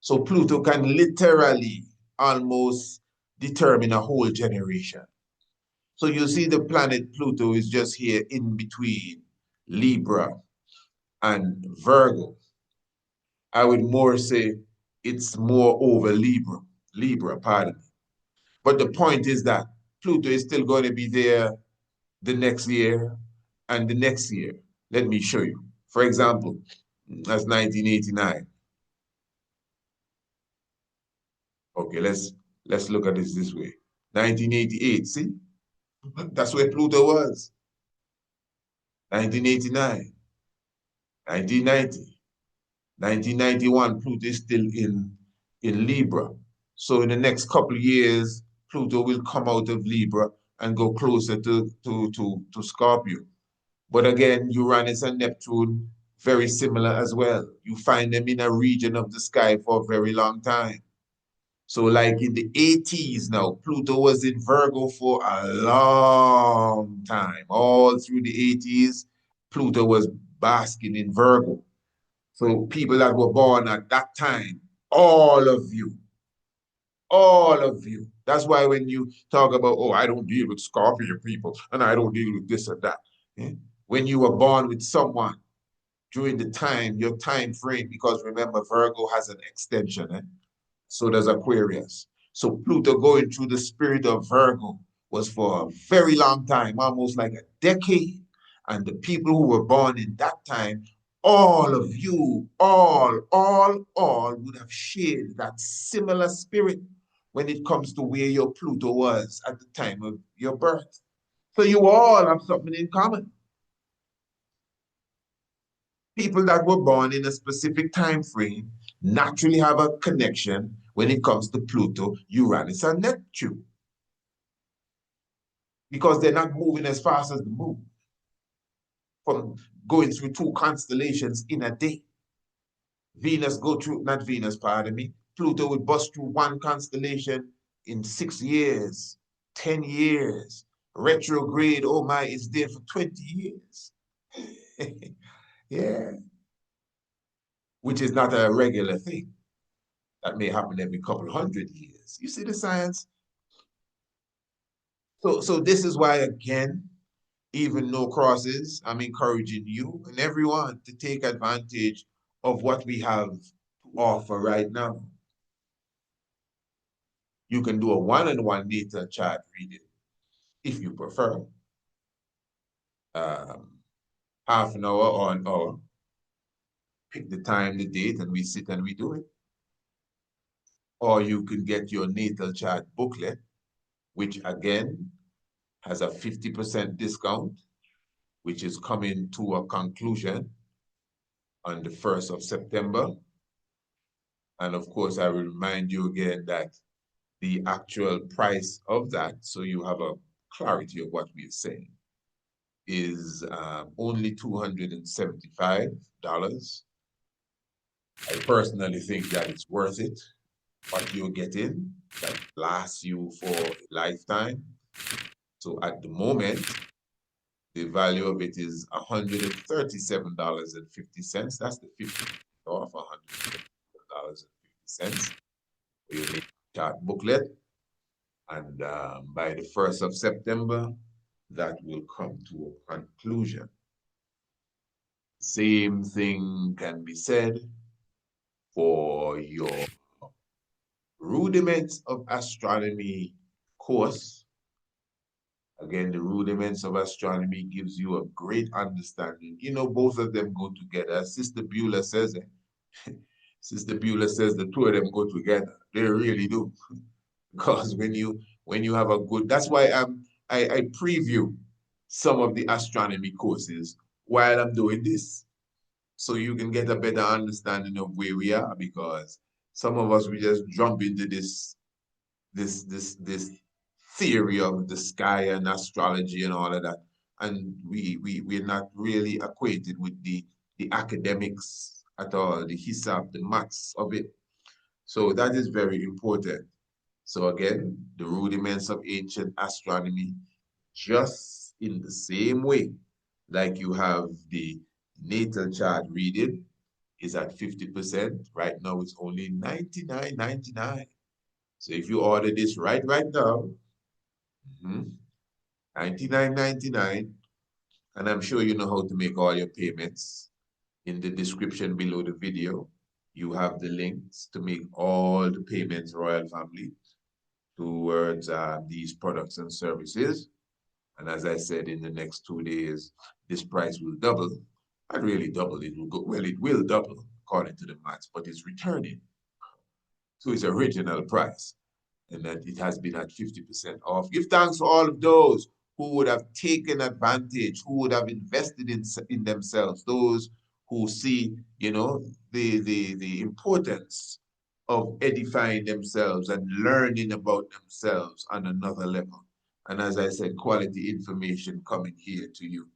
So Pluto can literally almost determine a whole generation. So you see the planet Pluto is just here in between Libra and Virgo. I would more say it's more over Libra, pardon me. But the point is that Pluto is still going to be there the next year and the next year. Let me show you. For example, that's 1989. Okay, let's look at this way. 1988, see? That's where Pluto was. 1989, 1990, 1991, Pluto is still in Libra. So in the next couple of years, Pluto will come out of Libra and go closer to Scorpio. But again, Uranus and Neptune, very similar as well. You find them in a region of the sky for a very long time. So like in the 80s now, Pluto was in Virgo for a long time. All through the 80s, Pluto was basking in Virgo. So people that were born at that time, all of you, all of you. That's why when you talk about, oh, I don't deal with Scorpio people and I don't deal with this or that. Eh? When you were born with someone during the time, your time frame, because remember, Virgo has an extension. Eh? So does Aquarius. So Pluto going through the spirit of Virgo was for a very long time, almost like a decade. And the people who were born in that time, all of you, all would have shared that similar spirit when it comes to where your Pluto was at the time of your birth. So you all have something in common. People that were born in a specific time frame naturally have a connection when it comes to Pluto, Uranus, and Neptune because they're not moving as fast as the moon from going through two constellations in a day. Venus go through, not Venus, pardon me, Pluto would bust through one constellation in 6 years, 10 years. Retrograde, oh my, it's there for 20 years. Yeah, which is not a regular thing. That may happen every couple of 100 years. You see the science? So this is why, again, even no crosses, I'm encouraging you and everyone to take advantage of what we have to offer right now. You can do a one-on-one natal chart reading if you prefer. Um, half an hour or an hour. Pick the time, the date, and we sit and we do it. Or you can get your natal chart booklet, which again has a 50% discount, which is coming to a conclusion on the 1st of September. And of course, I will remind you again that the actual price of that, so you have a clarity of what we're saying, is only $275. I personally think that it's worth it. What you're getting that lasts you for a lifetime. So at the moment, the value of it is $137.50. That's the 50% off, $137.50 for your natal chart booklet. And by the 1st of September, that will come to a conclusion. Same thing can be said for your Rudiments of Astronomy course. Again, the Rudiments of Astronomy gives you a great understanding. You know, both of them go together. Sister Beulah says it. Sister Beulah says the two of them go together. They really do. Because when you have a good, that's why I preview some of the astronomy courses while I'm doing this. So you can get a better understanding of where we are, because some of us, we just jump into this theory of the sky and astrology and all of that. And we're not really acquainted with the academics at all, the hisab, the maths of it. So that is very important. So again, the Rudiments of Ancient Astronomy, just in the same way, like you have the natal chart reading, is at 50%. Right now, it's only $99.99. So if you order this right now, $99.99, and I'm sure you know how to make all your payments. In the description below the video, you have the links to make all the payments, Royal Family, towards these products and services. And as I said, in the next 2 days, this price will double. Not really double, it will go, well, it will double according to the maths, but it's returning to its original price, and that it has been at 50% off. Give thanks to all of those who would have taken advantage, who would have invested in themselves, those who see, you know, the importance of edifying themselves and learning about themselves on another level. And as I said, quality information coming here to you.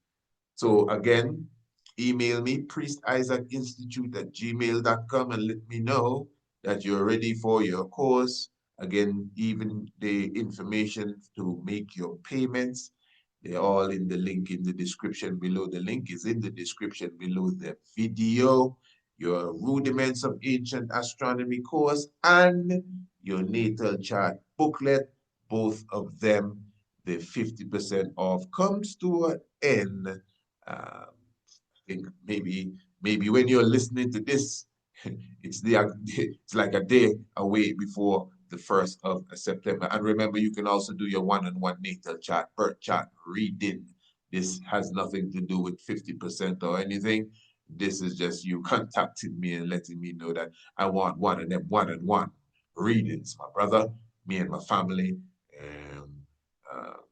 So again, email me, priestisaacinstitute@gmail.com, and let me know that you're ready for your course. Again, even the information to make your payments, they're all in the link in the description below. The link is in the description below the video. Your Rudiments of Ancient Astronomy course and your natal chart booklet, both of them, the 50% off comes to an end. I think maybe when you're listening to this, it's like a day away before the 1st of September. And remember, you can also do your one-on-one natal chart, birth chart reading. This has nothing to do with 50% or anything. This is just you contacting me and letting me know that I want one of them one-on-one readings, my brother, me and my family. And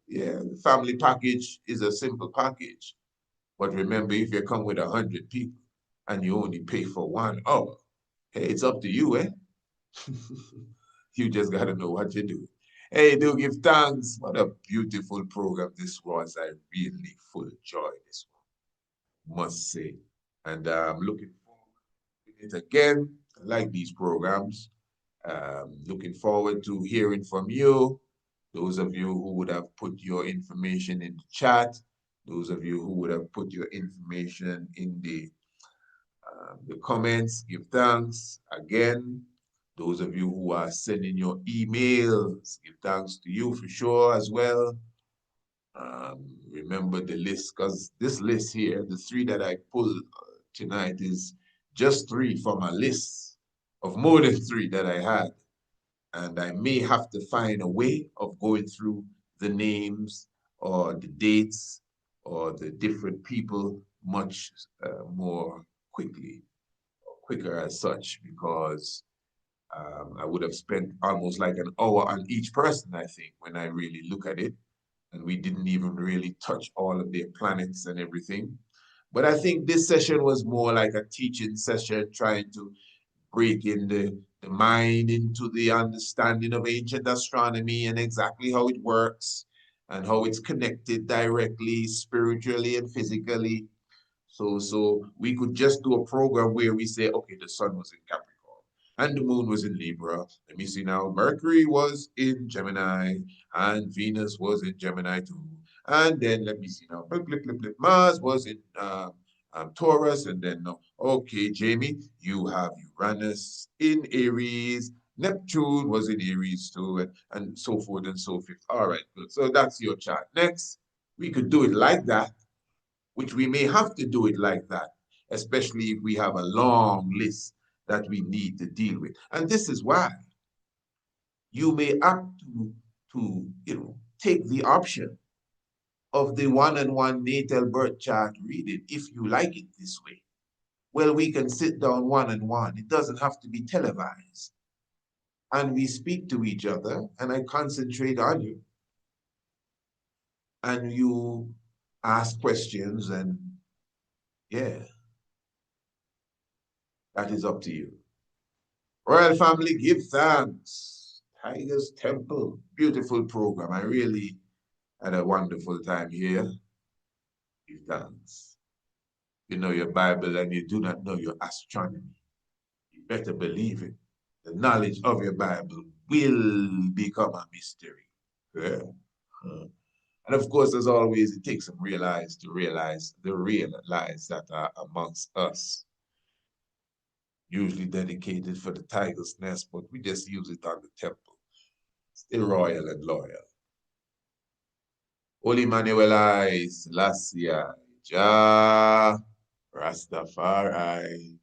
yeah, the family package is a simple package. But remember, if you come with 100 people and you only pay for 1 hour, hey, it's up to you, eh? You just got to know what you're doing. Hey, do give thanks. What a beautiful program this was. I really full joy this one, must say. And I'm looking forward to it again. I like these programs. Looking forward to hearing from you. Those of you who would have put your information in the chat, those of you who would have put your information in the comments, give thanks again. Those of you who are sending your emails, give thanks to you for sure as well. Remember the list, because this list here, the 3 that I pulled tonight is just 3 from a list of more than 3 that I had. And I may have to find a way of going through the names or the dates or the different people much more quicker as such, because I would have spent almost like an hour on each person, I think, when I really look at it. And we didn't even really touch all of their planets and everything. But I think this session was more like a teaching session, trying to break in the mind into the understanding of ancient astronomy and exactly how it works. and how it's connected directly, spiritually and physically. So we could just do a program where we say, okay, the sun was in Capricorn and the moon was in Libra. Let me see now. Mercury was in Gemini and Venus was in Gemini too. And then let me see now. Blip, blip, blip, blip. Mars was in Taurus. And then no. Okay, Jamie, you have Uranus in Aries. Neptune was in Aries too, and so forth and so forth. All right, good. So that's your chart. Next, we could do it like that, which we may have to do it like that, especially if we have a long list that we need to deal with. And this is why you may opt to take the option of the one-on-one natal birth chart reading if you like it this way. Well, we can sit down one-on-one. It doesn't have to be televised. And we speak to each other, and I concentrate on you. And you ask questions, and yeah, that is up to you. Royal family, give thanks. Tiger's Temple, beautiful program. I really had a wonderful time here. Give thanks. You know your Bible and you do not know your astronomy. You better believe it. The knowledge of your Bible will become a mystery. Yeah. And of course, as always, it takes some realize to realize the real lies that are amongst us. Usually dedicated for the tiger's nest, but we just use it on the temple. Stay royal and loyal. Holy Manuel Selassie, Jah Rastafari.